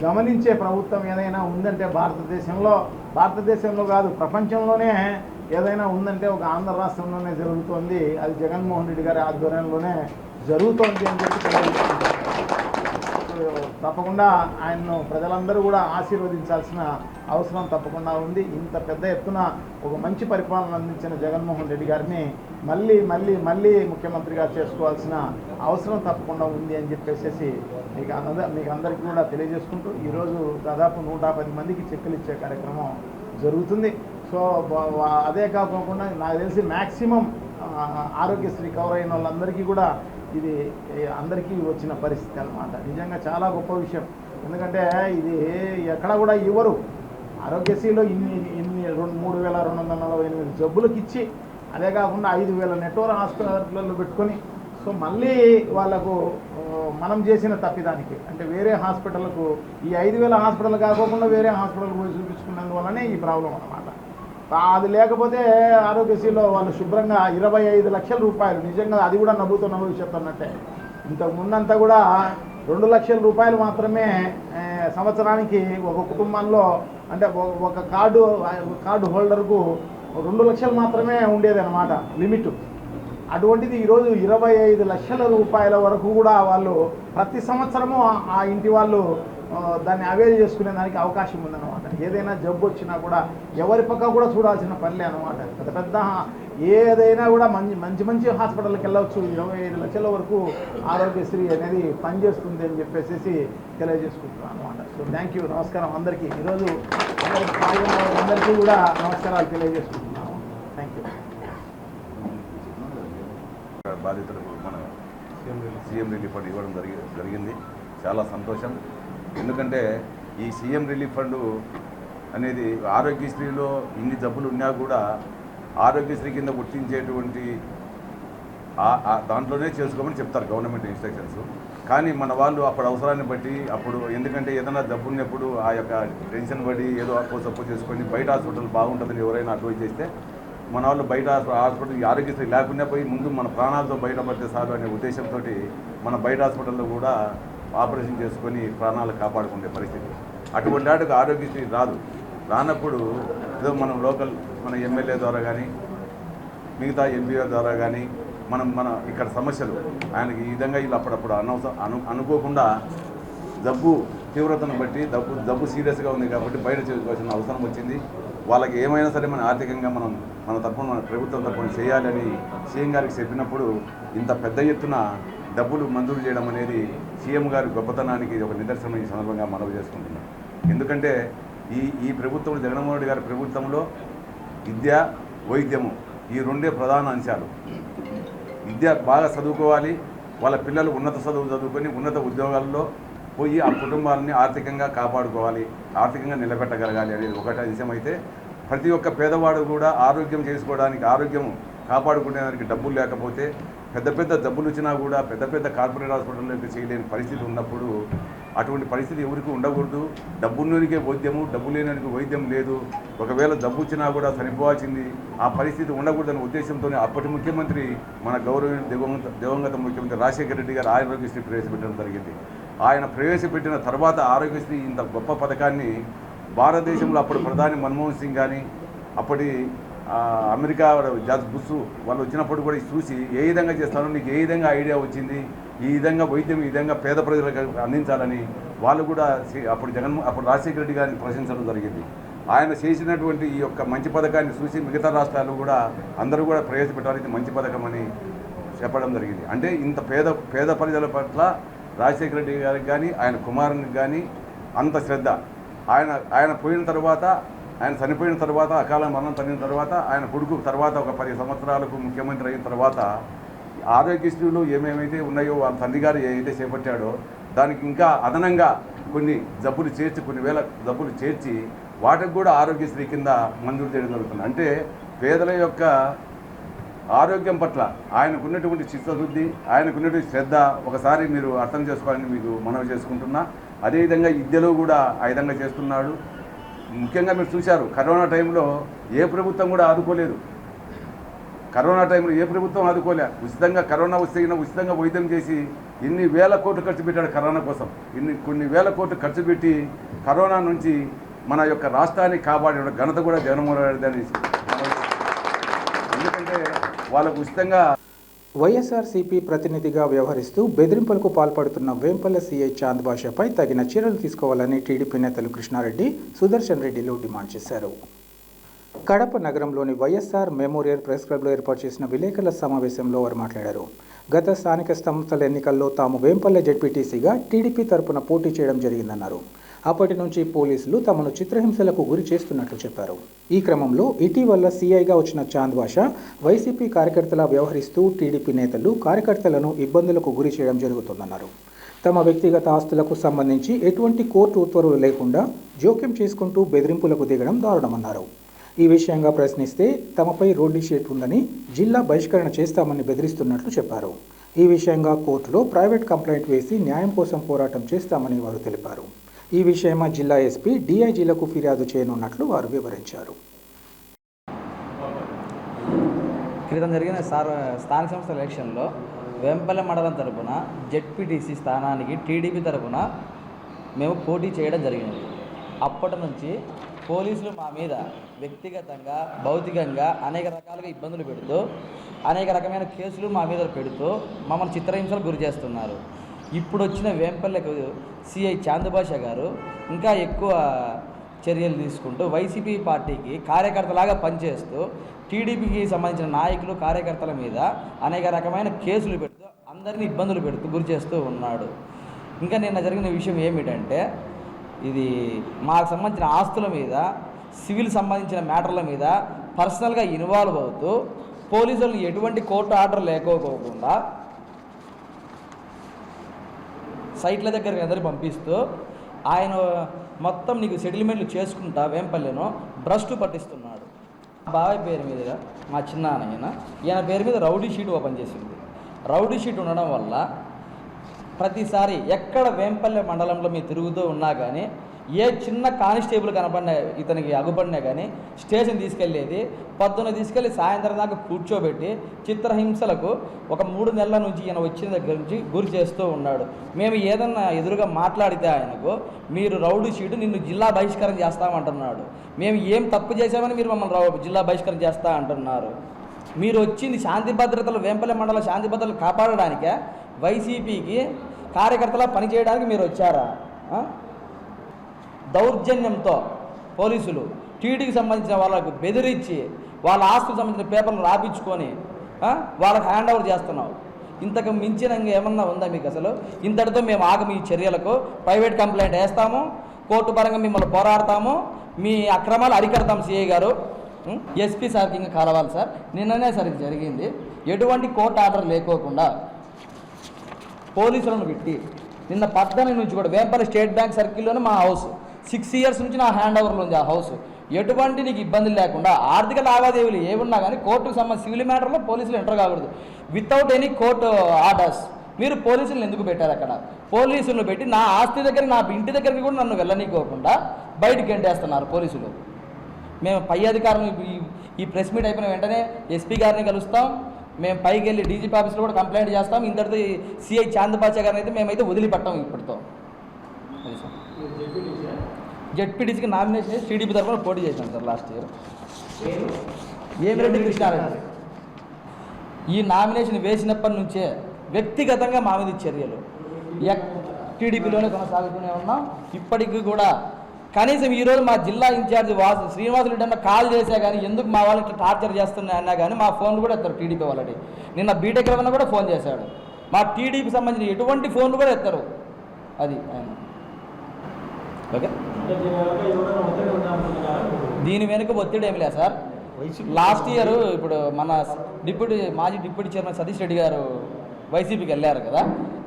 గమనించే ప్రభుత్వం ఏదైనా ఉందంటే భారతదేశంలో కాదు ప్రపంచంలోనే ఏదైనా ఉందంటే ఒక ఆంధ్ర రాష్ట్రంలోనే జరుగుతోంది. అది జగన్మోహన్ రెడ్డి గారి ఆధ్వర్యంలోనే జరుగుతోంది అని చెప్పి తెలియజేస్తున్నారు. తప్పకుండా ఆయన్ను ప్రజలందరూ కూడా ఆశీర్వదించాల్సిన అవసరం తప్పకుండా ఉంది. ఇంత పెద్ద ఎత్తున ఒక మంచి పరిపాలన అందించిన జగన్మోహన్ రెడ్డి గారిని మళ్ళీ ముఖ్యమంత్రిగా చేసుకోవాల్సిన అవసరం తప్పకుండా ఉంది అని చెప్పేసి మీకు అందరికీ కూడా తెలియజేసుకుంటూ ఈరోజు దాదాపు 110 మందికి చెక్కులు ఇచ్చే కార్యక్రమం జరుగుతుంది. సో అదే కాకుండా నాకు తెలిసి మ్యాక్సిమం ఆరోగ్యశ్రీ కవర్ అయిన వాళ్ళందరికీ కూడా ఇది అందరికీ వచ్చిన పరిస్థితి అన్నమాట. నిజంగా చాలా గొప్ప విషయం. ఎందుకంటే ఇది ఎక్కడ కూడా ఇవ్వరు. ఆరోగ్యశ్రీలో ఇన్ని 3,248 జబ్బులకు ఇచ్చి అదే కాకుండా 5,000 నెట్వర్క్ హాస్పిటల్లో పెట్టుకొని సో మళ్ళీ వాళ్ళకు మనం చేసిన తప్పిదానికి అంటే వేరే హాస్పిటల్కు ఈ 5,000 హాస్పిటల్ కాకుండా వేరే హాస్పిటల్కి పోయి చూపించుకున్నందువల్లనే ఈ ప్రాబ్లం అన్నమాట. అది లేకపోతే ఆరోగ్యశ్రీలో వాళ్ళు శుభ్రంగా 25 లక్షల రూపాయలు నిజంగా అది కూడా నవ్వుతున్న భవిష్యత్తు అన్నట్టే. ఇంతకు ముందంతా కూడా 2 లక్షల రూపాయలు మాత్రమే సంవత్సరానికి ఒక కుటుంబంలో అంటే ఒక కార్డు హోల్డర్కు 2 లక్షలు మాత్రమే ఉండేది అన్నమాట లిమిట్. అటువంటిది ఈరోజు 25 లక్షల రూపాయల వరకు కూడా వాళ్ళు ప్రతి సంవత్సరము ఆ ఇంటి వాళ్ళు దాన్ని అవైల్ చేసుకునే దానికి అవకాశం ఉందన్నమాట. ఏదైనా జబ్బు వచ్చినా కూడా ఎవరి పక్క కూడా చూడాల్సిన పనిలే అనమాట. పెద్ద ఏదైనా కూడా మంచి హాస్పిటల్కి వెళ్ళవచ్చు. 25 లక్షల వరకు ఆరోగ్యశ్రీ అనేది పనిచేస్తుంది అని చెప్పేసి తెలియజేసుకుంటున్నాను అనమాట. సో థ్యాంక్ యూ, నమస్కారం అందరికీ. ఈరోజు అందరికీ కూడా నమస్కారాలు తెలియజేసుకుంటున్నాను. Thank you. బాధితులకు మన సీఎం రిలీఫ్ ఫండ్ ఇవ్వడం జరిగింది. చాలా సంతోషం. ఎందుకంటే ఈ సీఎం రిలీఫ్ ఫండ్ అనేది ఆరోగ్యశ్రీలో ఇన్ని జబ్బులు ఉన్నా కూడా ఆరోగ్యశ్రీ కింద గుర్తించేటువంటి దాంట్లోనే చేసుకోమని చెప్తారు గవర్నమెంట్ ఇన్స్ట్రక్షన్స్. కానీ మన వాళ్ళు అప్పుడు అవసరాన్ని బట్టి ఎందుకంటే ఏదైనా జబ్బు ఉన్నప్పుడు ఆ యొక్క టెన్షన్ పడి ఏదో సపోర్ట్ చేసుకొని బయట హాస్పిటల్ బాగుంటుందని ఎవరైనా అడ్వైజ్ చేస్తే మన వాళ్ళు బయట హాస్పిటల్ ఆరోగ్యశ్రీ లేకుండా పోయి ముందు మన ప్రాణాలతో బయటపడితే చాలు అనే ఉద్దేశంతో మన బయట హాస్పిటల్లో కూడా ఆపరేషన్ చేసుకొని ప్రాణాలు కాపాడుకునే పరిస్థితి. అటువంటి వాటికి ఆరోగ్యశ్రీ రానప్పుడు ఏదో మనం మన ఎమ్మెల్యే ద్వారా కానీ మిగతా ఎంపీఓ ద్వారా కానీ మన ఇక్కడ సమస్యలు ఆయనకి ఈ విధంగా వీళ్ళు అప్పుడప్పుడు అనుకోకుండా జబ్బు తీవ్రతను బట్టి జబ్బు సీరియస్గా ఉంది కాబట్టి బయట చేసుకోవాల్సిన అవసరం వచ్చింది. వాళ్ళకి ఏమైనా సరే మన ఆర్థికంగా మన తరఫున మన ప్రభుత్వం తరఫున చేయాలని సీఎం గారికి చెప్పినప్పుడు ఇంత పెద్ద ఎత్తున డబ్బులు మంజూరు చేయడం అనేది సీఎం గారి గొప్పతనానికి ఒక నిదర్శనం ఈ సందర్భంగా మనవి చేసుకుంటున్నాం. ఎందుకంటే ఈ ప్రభుత్వంలో జగన్మోహన్ రెడ్డి గారి ప్రభుత్వంలో విద్య, వైద్యము ఈ రెండే ప్రధాన అంశాలు. విద్య బాగా చదువుకోవాలి, వాళ్ళ పిల్లలు ఉన్నత చదువుకొని ఉన్నత ఉద్యోగాల్లో పోయి ఆ కుటుంబాలని ఆర్థికంగా కాపాడుకోవాలి, ఆర్థికంగా నిలబెట్టగలగాలి అనేది ఒకటి విషయం అయితే, ప్రతి ఒక్క పేదవాడు కూడా ఆరోగ్యం చేసుకోవడానికి, ఆరోగ్యం కాపాడుకునేదానికి డబ్బులు లేకపోతే పెద్ద పెద్ద జబ్బులు వచ్చినా కూడా పెద్ద పెద్ద కార్పొరేట్ హాస్పిటల్లోకి చేయలేని పరిస్థితి ఉన్నప్పుడు అటువంటి పరిస్థితి ఎవరికి ఉండకూడదు. డబ్బున్నోనికే వైద్యము, డబ్బు లేనివానికి వైద్యం లేదు. ఒకవేళ జబ్బు వచ్చినా కూడా చనిపోవాల్సింది, ఆ పరిస్థితి ఉండకూడదనే ఉద్దేశంతో అప్పటి ముఖ్యమంత్రి మన దివంగత ముఖ్యమంత్రి రాజశేఖర రెడ్డి గారు ఆరోగ్యశ్రీ ప్రవేశపెట్టడం జరిగింది. ఆయన ప్రవేశపెట్టిన తర్వాత ఆరోగ్యశ్రీ ఇంత గొప్ప పథకాన్ని భారతదేశంలో అప్పుడు ప్రధాని మన్మోహన్ సింగ్ కానీ అప్పటి అమెరికా జార్జ్ బుష్ వాళ్ళు వచ్చినప్పుడు కూడా చూసి ఏ విధంగా చేస్తానో, నీకు ఏ విధంగా ఐడియా వచ్చింది, ఈ విధంగా వైద్యం ఈ విధంగా పేద ప్రజలకు అందించాలని వాళ్ళు కూడా అప్పుడు రాజశేఖర రెడ్డి గారిని ప్రశంసడం జరిగింది. ఆయన చేసినటువంటి ఈ యొక్క మంచి పథకాన్ని చూసి మిగతా రాష్ట్రాలు కూడా అందరూ కూడా ప్రవేశపెట్టాలి, మంచి పథకం అని చెప్పడం జరిగింది. అంటే ఇంత పేద ప్రజల పట్ల రాజశేఖర రెడ్డి గారికి కానీ ఆయన కుమారునికి కానీ అంత శ్రద్ధ. ఆయన పోయిన తర్వాత, ఆయన చనిపోయిన తర్వాత, అకాల మరణం తగిన తర్వాత, ఆయన కొడుకు తర్వాత ఒక 10 సంవత్సరాలకు ముఖ్యమంత్రి అయిన తర్వాత ఆరోగ్యశ్రీలు ఏమేమైతే ఉన్నాయో వాళ్ళ తండ్రి గారు ఏదైతే చేపట్టాడో దానికి ఇంకా అదనంగా కొన్ని జబ్బులు చేర్చి, కొన్ని వేల జబ్బులు చేర్చి వాటికి కూడా ఆరోగ్యశ్రీ కింద మంజూరు చేయడం జరుగుతుంది. అంటే పేదల యొక్క ఆరోగ్యం పట్ల ఆయనకున్నటువంటి చిత్తశుద్ధి, ఆయనకున్నటువంటి శ్రద్ధ ఒకసారి మీరు అర్థం చేసుకోవాలని మీకు మనవి చేసుకుంటున్నా. అదేవిధంగా విద్యలో కూడా ఆ విధంగా చేస్తున్నాడు. ముఖ్యంగా మీరు చూశారు, కరోనా టైంలో ఏ ప్రభుత్వం కూడా ఆదుకోలేదు. కరోనా టైంలో ఏ ప్రభుత్వం ఆదుకోలే. ఉచితంగా కరోనా వస్తే ఉచితంగా వైద్యం చేసి ఇన్ని వేల కోట్లు ఖర్చు పెట్టాడు కరోనా కోసం. కొన్ని వేల కోట్లు ఖర్చు పెట్టి కరోనా నుంచి మన యొక్క రాష్ట్రాన్ని కాపాడే ఘనత కూడా జగన్మోహన్ రెడ్డి అని. ఎందుకంటే వాళ్ళకు ఉచితంగా వైఎస్ఆర్సీపీ ప్రతినిధిగా వ్యవహరిస్తూ బెదిరింపులకు పాల్పడుతున్న వేంపల్లె సీఐ చాంద్ బాషాపై తగిన చర్యలు తీసుకోవాలని టీడీపీ నేతలు కృష్ణారెడ్డి, సుదర్శన్ రెడ్డిలు డిమాండ్ చేశారు. కడప నగరంలోని వైఎస్ఆర్ మెమోరియల్ ప్రెస్ క్లబ్లో ఏర్పాటు చేసిన విలేకరుల సమావేశంలో వారు మాట్లాడారు. గత స్థానిక సంస్థల ఎన్నికల్లో తాము వేంపల్లె జెడ్పీటీసీగా టీడీపీ తరపున పోటీ చేయడం జరిగిందన్నారు. అప్పటి నుంచి పోలీసులు తమను చిత్రహింసలకు గురి చేస్తున్నట్లు చెప్పారు. ఈ క్రమంలో ఇటీవల సీఐగా వచ్చిన చాంద్ బాషా వైసీపీ కార్యకర్తలా వ్యవహరిస్తూ టీడీపీ నేతలు, కార్యకర్తలను ఇబ్బందులకు గురి చేయడం జరుగుతుందన్నారు. తమ వ్యక్తిగత ఆస్తులకు సంబంధించి ఎటువంటి కోర్టు ఉత్తర్వులు లేకుండా జోక్యం చేసుకుంటూ బెదిరింపులకు దిగడం దారుణమన్నారు. ఈ విషయంగా ప్రశ్నిస్తే తమపై రోడ్డు షీట్ ఉందని, జిల్లా బహిష్కరణ చేస్తామని బెదిరిస్తున్నట్లు చెప్పారు. ఈ విషయంగా కోర్టులో ప్రైవేట్ కంప్లైంట్ వేసి న్యాయం కోసం పోరాటం చేస్తామని వారు తెలిపారు. ఈ విషయమై జిల్లా ఎస్పీ, డీఐజీలకు ఫిర్యాదు చేయనున్నట్లు వారు వివరించారు. క్రితం జరిగిన స్థానిక సంస్థల ఎలక్షన్లో వేంపల్లె మండలం తరపున జెడ్పీటీసీ స్థానానికి టీడీపీ తరపున మేము పోటీ చేయడం జరిగింది. అప్పటి నుంచి పోలీసులు మా మీద వ్యక్తిగతంగా, భౌతికంగా అనేక రకాలుగా ఇబ్బందులు పెడుతూ, అనేక రకమైన కేసులు మా మీద పెడుతూ మమ్మల్ని చిత్రహింసలకు గురి చేస్తున్నారు. ఇప్పుడు వచ్చిన వేంపల్లెకు సిఐ చాంద్ బాషా గారు ఇంకా ఎక్కువ చర్యలు తీసుకుంటూ వైసీపీ పార్టీకి కార్యకర్తలాగా పనిచేస్తూ టీడీపీకి సంబంధించిన నాయకులు, కార్యకర్తల మీద అనేక రకమైన కేసులు పెడుతూ అందరినీ ఇబ్బందులు పెడుతూ గురి చేస్తూ ఉన్నాడు. ఇంకా నిన్న జరిగిన విషయం ఏమిటంటే, ఇది మాకు సంబంధించిన ఆస్తుల మీద, సివిల్ సంబంధించిన మ్యాటర్ల మీద పర్సనల్గా ఇన్వాల్వ్ అవుతూ పోలీసులను ఎటువంటి కోర్టు ఆర్డర్ లేకపోకుండా సైట్ల దగ్గరికి అందరూ పంపిస్తూ ఆయన మొత్తం నీకు సెటిల్మెంట్లు చేసుకుంటా వేంపల్లెను భ్రష్టు పట్టిస్తున్నాడు. బాబాయ్ పేరు మీద మా చిన్నాన్న ఈయన పేరు మీద రౌడీ షీట్ ఓపెన్ చేసింది. రౌడీ షీట్ ఉండడం వల్ల ప్రతిసారి ఎక్కడ వేంపల్లె మండలంలో మీరు తిరుగుతూ ఉన్నా కానీ ఏ చిన్న కానిస్టేబుల్ కనపడినా, ఇతనికి అగుపడినా కానీ స్టేషన్ తీసుకెళ్ళేది, పొద్దున్న తీసుకెళ్ళి సాయంత్రం దాకా కూర్చోబెట్టి చిత్రహింసలకు ఒక 3 నెలల నుంచి ఈయన వచ్చిన దగ్గర నుంచి గురి చేస్తూ ఉన్నాడు. మేము ఏదన్నా ఎదురుగా మాట్లాడితే ఆయనకు మీరు రౌడీ షీటు, నిన్ను జిల్లా బహిష్కరణ చేస్తామంటున్నాడు. మేము ఏం తప్పు చేశామని మీరు మమ్మల్ని జిల్లా బహిష్కరణ చేస్తా అంటున్నారు. మీరు వచ్చింది శాంతి భద్రతలు, వేంపల్లె మండల శాంతి భద్రతలు కాపాడడానికే, వైసీపీకి కార్యకర్తలా పనిచేయడానికి మీరు వచ్చారా? దౌర్జన్యంతో పోలీసులు టీడీకి సంబంధించిన వాళ్ళకు బెదిరించి వాళ్ళ ఆస్తులకు సంబంధించిన పేపర్లు రాపించుకొని వాళ్ళకి హ్యాండ్ ఓవర్ చేస్తున్నావు. ఇంతకు మించిన ఏమన్నా ఉందా మీకు అసలు? ఇంతటితో మేము ఆగమి ఈ చర్యలకు ప్రైవేట్ కంప్లైంట్ వేస్తాము, కోర్టు పరంగా మిమ్మల్ని పోరాడతాము, మీ అక్రమాలు అరికడతాం. సిఐ గారు, ఎస్పీ సార్కి ఇంకా కలవాలి సార్. నిన్ననే సార్ ఇది జరిగింది. ఎటువంటి కోర్టు ఆర్డర్ లేకోకుండా పోలీసులను పెట్టి నిన్న 18 నుంచి కూడా వేంపల్లి స్టేట్ బ్యాంక్ సర్కిల్లోనే మా హౌస్ 6 ఇయర్స్ నుంచి నా హ్యాండ్ ఓవర్లో ఉంది. ఆ హౌస్ ఎటువంటి నీకు ఇబ్బందులు లేకుండా ఆర్థిక లావాదేవీలు ఏమున్నా కానీ కోర్టుకు సంబంధించి సివిల్ మ్యాటర్లో పోలీసులు ఎంటర్ కాకూడదు వితౌట్ ఎనీ కోర్టు ఆర్డర్స్. మీరు పోలీసులను ఎందుకు పెట్టారు అక్కడ? పోలీసులను పెట్టి నా ఆస్తి దగ్గర నా ఇంటి దగ్గరికి కూడా నన్ను వెళ్ళనీకోకుండా బయటికి గంటేస్తున్నారు పోలీసులు. మేము పై అధికారులు ఈ ప్రెస్ మీట్ అయిపోయిన వెంటనే ఎస్పీ గారిని కలుస్తాం, మేము పైకి వెళ్ళి డీజీపీ ఆఫీస్లో కూడా కంప్లైంట్ చేస్తాం. ఇంతటితో సిఐ చాందబాచా గారిని అయితే మేమైతే వదిలిపెట్టాం ఇప్పటితో. అది సార్ జెడ్పీటీసీకి నామినేషన్ చేసి టీడీపీ తరఫున పోటీ చేశాను sir last year. Emireddy Krishnareddy ఈ నామినేషన్ వేసినప్పటి నుంచే వ్యక్తిగతంగా మా మీద చర్యలు టీడీపీలోనే కొనసాగుతూనే ఉన్నాం. ఇప్పటికీ కూడా కనీసం ఈరోజు మా జిల్లా ఇన్ఛార్జ్ శ్రీనివాసరెడ్డి అన్న కాల్ చేసా కానీ ఎందుకు మా వాళ్ళని ఇట్లా టార్చర్ చేస్తున్నాయన్నా కానీ మా ఫోన్లు కూడా ఎత్తారు టీడీపీ వాళ్ళకి. నిన్న బీటెక్ రవణ కూడా ఫోన్ చేశాడు. మా టీడీపీ సంబంధించిన ఎటువంటి ఫోన్లు కూడా ఎత్తారు. అది ఆయన ఓకే. దీని వెనుక ఒత్తిడి ఏమి లేదు సార్. లాస్ట్ ఇయర్ ఇప్పుడు మన మాజీ డిప్యూటీ చైర్మన్ సతీష్ రెడ్డి గారు వైసీపీకి వెళ్ళారు కదా,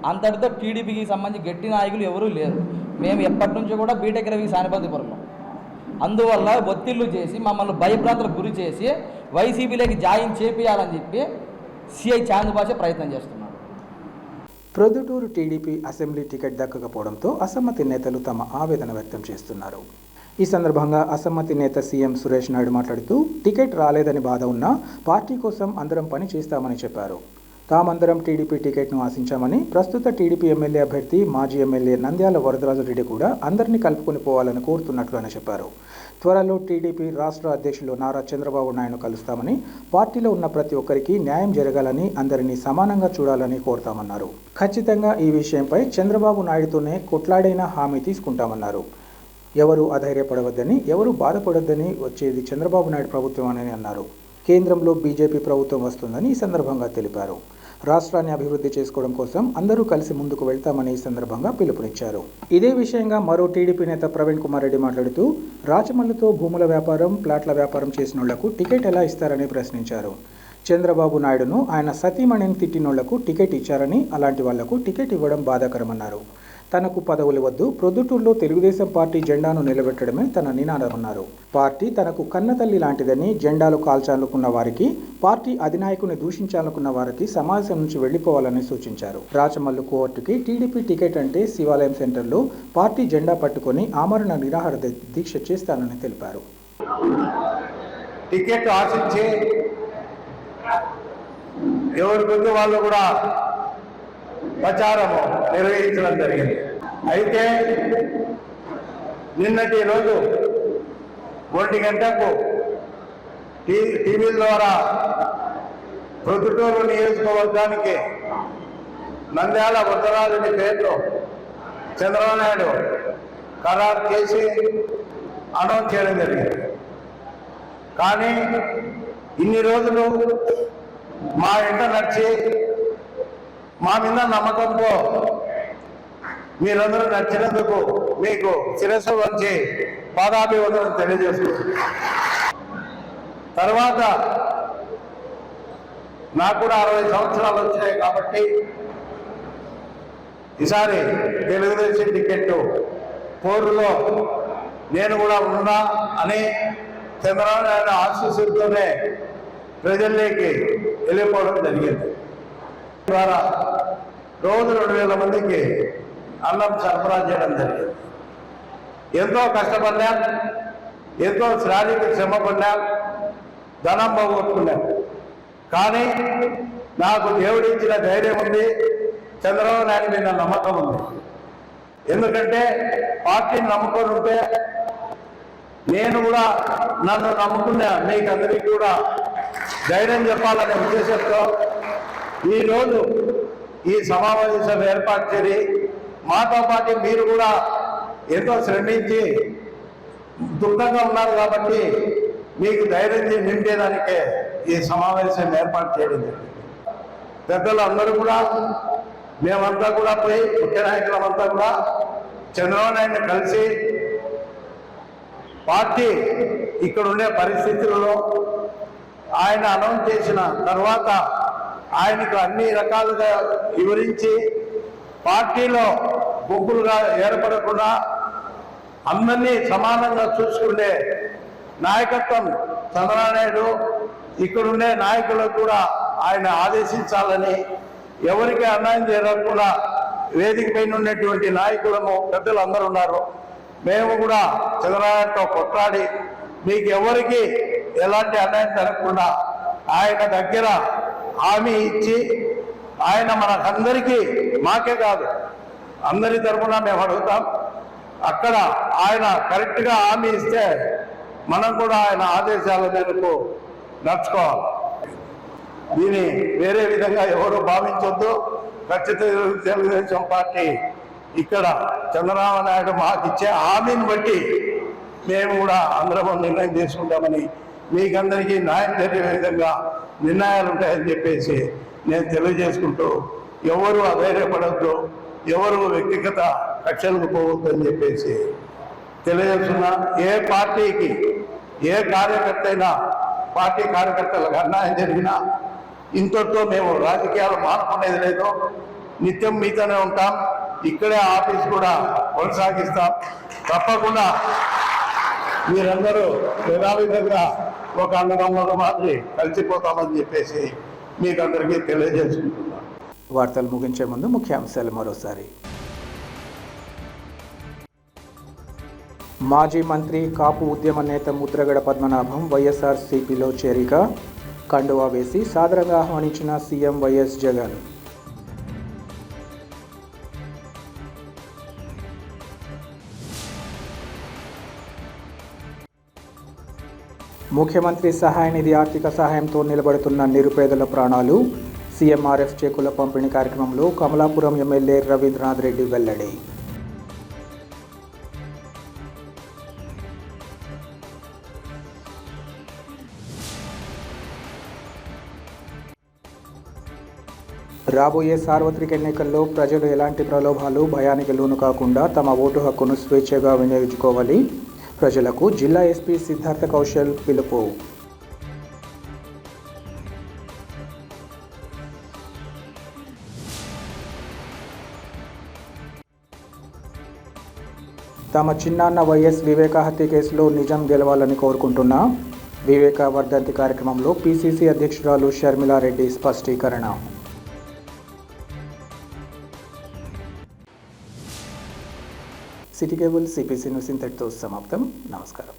అంతటితో టీడీపీకి సంబంధించి గట్టి నాయకులు ఎవరూ లేరు. మేము ఎప్పటి నుంచో కూడా బీటెక్ రవి సానిపతిపురంలో, అందువల్ల ఒత్తిళ్లు చేసి మమ్మల్ని భయభ్రాంతులకు గురి చేసి వైసీపీలోకి జాయిన్ చేపియాలని చెప్పి సిఐ చాందబాచా ప్రయత్నం చేస్తున్నారు. ప్రొద్దుటూరు టీడీపీ అసెంబ్లీ టికెట్ దక్కకపోవడంతో అసమ్మతి నేతలు తమ ఆవేదన వ్యక్తం చేస్తున్నారు. ఈ సందర్భంగా అసమ్మతి నేత సీఎం సురేష్ నాయుడు మాట్లాడుతూ టికెట్ రాలేదని బాధ ఉన్నా పార్టీ కోసం అందరం పని చేస్తామని చెప్పారు. తామందరం టీడీపీ టికెట్ను ఆశించామని, ప్రస్తుత టీడీపీ ఎమ్మెల్యే అభ్యర్థి మాజీ ఎమ్మెల్యే నంద్యాల వరదరాజు రెడ్డి కూడా అందరినీ కలుపుకొని పోవాలని కోరుతున్నట్లు ఆయన చెప్పారు. త్వరలో టీడీపీ రాష్ట్ర అధ్యక్షులు నారా చంద్రబాబు నాయుడు కలుస్తామని, పార్టీలో ఉన్న ప్రతి ఒక్కరికి న్యాయం జరగాలని, అందరినీ సమానంగా చూడాలని కోరుతామన్నారు. ఖచ్చితంగా ఈ విషయంపై చంద్రబాబు నాయుడుతోనే కొట్లాడైన హామీ తీసుకుంటామన్నారు. ఎవరు అధైర్యపడవద్దని, ఎవరు బాధపడొద్దని, వచ్చేది చంద్రబాబు నాయుడు ప్రభుత్వం అని అన్నారు. కేంద్రంలో బీజేపీ ప్రభుత్వం వస్తుందని ఈ సందర్భంగా తెలిపారు. రాష్ట్రాన్ని అభివృద్ధి చేసుకోవడం కోసం అందరూ కలిసి ముందుకు వెళ్తామని ఈ సందర్భంగా పిలుపునిచ్చారు. ఇదే విషయంగా మరో టీడీపీ నేత ప్రవీణ్ కుమార్ రెడ్డి మాట్లాడుతూ రాచమల్లుతో భూముల వ్యాపారం, ప్లాట్ల వ్యాపారం చేసిన వాళ్లకు టికెట్ ఎలా ఇస్తారని ప్రశ్నించారు. చంద్రబాబు నాయుడును ఆయన సతీమణిని తిట్టినోళ్లకు టికెట్ ఇచ్చారని, అలాంటి వాళ్లకు టికెట్ ఇవ్వడం బాధాకరమన్నారు. తనకు పదవులు వద్దు, ప్రొద్దుటూరులో తెలుగుదేశం పార్టీ జెండాను నిలబెట్టడమే తన నినాదమన్నారు. పార్టీ తనకు కన్నతల్లి లాంటిదని, జెండాలు కాల్చాలనుకున్న వారికి, పార్టీ అధినాయకుని దూషించాలనుకున్న వారికి సమావేశం నుంచి వెళ్లిపోవాలని సూచించారు. రాచమల్లు కోర్టుకి టీడీపీ టికెట్ అంటే శివాలయం సెంటర్లో పార్టీ జెండా పట్టుకొని ఆమరణ నిరాహార దీక్ష చేస్తానని తెలిపారు. టికెట్ ఆశించి ఎవరి ముందు వాళ్ళు కూడా ప్రచారము నిర్వహించడం జరిగింది. అయితే నిన్నటి రోజు 1 గంటకు టీవీల ద్వారా ప్రొద్దుటూరు నియోజకవర్గానికి నంద్యాల వరదరాజుని పేరుతో చంద్రబాబు నాయుడు ఖరారు చేసి అనౌన్స్ చేయడం జరిగింది. కానీ ఇన్ని రోజులు మా ఇంట నడిచి మా మీద నమ్మకంతో మీరందరూ నచ్చినందుకు మీకు శిరస్సు వంచి పాదాభివందనం తెలియజేస్తుంది. తర్వాత నాకు కూడా 60 సంవత్సరాలు వచ్చాయి కాబట్టి ఈసారి తెలుగుదేశం టికెట్ పోరులో నేను కూడా ఉన్నా అని చంద్రబాబు నాయుడు ఆశీస్సులతోనే ప్రజల్లోకి వెళ్ళిపోవడం జరిగింది. ద్వారా రోజు 2,000 మందికి అన్నం సరఫరా చేయడం జరిగింది. ఎంతో కష్టపడ్డాం, ఎంతో శారీరక శ్రమ పడ్డాం, ధనం పోగొట్టుకున్నాం. కానీ నాకు దేవుడు ఇచ్చిన ధైర్యం ఉంది, చంద్రబాబు నాయుడు మీద నమ్మకం ఉంది. ఎందుకంటే పార్టీని నమ్ముకొని ఉంటే నేను కూడా నన్ను నమ్ముకున్న మీకు అందరికీ కూడా ధైర్యం చెప్పాలనే ఉద్దేశంతో ఈరోజు ఈ సమావేశం ఏర్పాటు చేసి మాతో పాటు మీరు కూడా ఎంతో శ్రమించి దుఃఖంగా ఉన్నారు కాబట్టి మీకు ధైర్యం నింపేదానికే ఈ సమావేశం ఏర్పాటు చేయడం జరిగింది. పెద్దలు అందరూ కూడా మేమంతా కూడా పోయి ముఖ్య నాయకులంతా కూడా చంద్రబాబు నాయుడిని కలిసి పార్టీ ఇక్కడ ఉండే పరిస్థితులలో ఆయన అనౌన్స్ చేసిన తర్వాత ఆయనకు అన్ని రకాలుగా వివరించి పార్టీలో గుంపులుగా ఏర్పడకుండా అందరినీ సమానంగా చూసుకునే నాయకత్వం చంద్రబాబు నాయుడు ఇక్కడుండే నాయకులకు కూడా ఆయన ఆదేశించాలని, ఎవరికి అన్యాయం జరగకుండా వేదిక పైన ఉన్నటువంటి నాయకులము పెద్దలు అందరూ ఉన్నారు. మేము కూడా చంద్రబాబుతో కొట్లాడి మీకు ఎవరికి ఎలాంటి అన్యాయం జరగకుండా ఆయన దగ్గర హామీ ఇచ్చి, ఆయన మనకందరికీ, మాకే కాదు అందరి తరఫున మేము అడుగుతాం. అక్కడ ఆయన కరెక్ట్గా హామీ ఇస్తే మనం కూడా ఆయన ఆదేశాల మేరకు నడుచుకోవాలి. దీన్ని వేరే విధంగా ఎవరు భావించొద్దు. ఖచ్చితంగా తెలుగుదేశం పార్టీ ఇక్కడ చంద్రబాబు నాయుడు మాకు ఇచ్చే హామీని బట్టి మేము కూడా అందరం నిర్ణయం తీసుకుంటామని, మీకందరికీ న్యాయం జరిగే విధంగా నిర్ణయాలు ఉంటాయని చెప్పేసి నేను తెలియజేసుకుంటూ, ఎవరు అధైర్యపడద్దు, ఎవరు వ్యక్తిగత కక్షలకు పోవద్దు అని చెప్పేసి తెలియజేస్తున్నా. ఏ పార్టీకి ఏ కార్యకర్త అయినా, పార్టీ కార్యకర్తలకు అన్యాయం జరిగినా ఇంతటితో మేము రాజకీయాలు మానుకునేది లేదు. నిత్యం మీతోనే ఉంటాం. ఇక్కడే ఆఫీస్ కూడా కొనసాగిస్తాం. తప్పకుండా మీరందరూ యథావిధంగా ఒక అన్నదమ్ముల మాదిరి కలిసిపోతామని చెప్పేసి మీకు అందరికీ తెలియజేసుకుంటున్నాను. వార్తలు ముగించే ముందు ముఖ్యాంశాలు మరోసారి. మాజీ మంత్రి కాపు ఉద్యమ నేత ముద్రగడ పద్మనాభం వైఎస్ఆర్సీపీలో చేరిక, కండువా వేసి సాదరంగా ఆహ్వానించిన సీఎం వైఎస్ జగన్. ముఖ్యమంత్రి సహాయ నిధి ఆర్థిక సహాయంతో నిలబడుతున్న నిరుపేదల ప్రాణాలు, సీఎంఆర్ఎఫ్ చెక్కుల పంపిణీ కార్యక్రమంలో కమలాపురం ఎమ్మెల్యే రవీంద్రనాథ్ రెడ్డి వెల్లడి. రాబోయే సార్వత్రిక ఎన్నికల్లో ప్రజలు ఎలాంటి ప్రలోభాలు, భయానికి లోను కాకుండా తమ ఓటు హక్కును స్వేచ్ఛగా వినియోగించుకోవాలి. ప్రజలకు జిల్లా ఎస్పీ సిద్ధార్థ కౌశల్ పిలుపు. తమ చిన్నాన్న వైఎస్ వివేక హత్య కేసులో నిజం గెలవాలని కోరుకుంటున్నా. వివేక వర్ధంతి కార్యక్రమంలో పీసీసీ అధ్యక్షురాలు షర్మిలారెడ్డి స్పష్టీకరణ. సిటీ కేబుల్ సిపిసి న్యూస్ ఇంతటితో సమాప్తం. నమస్కారం.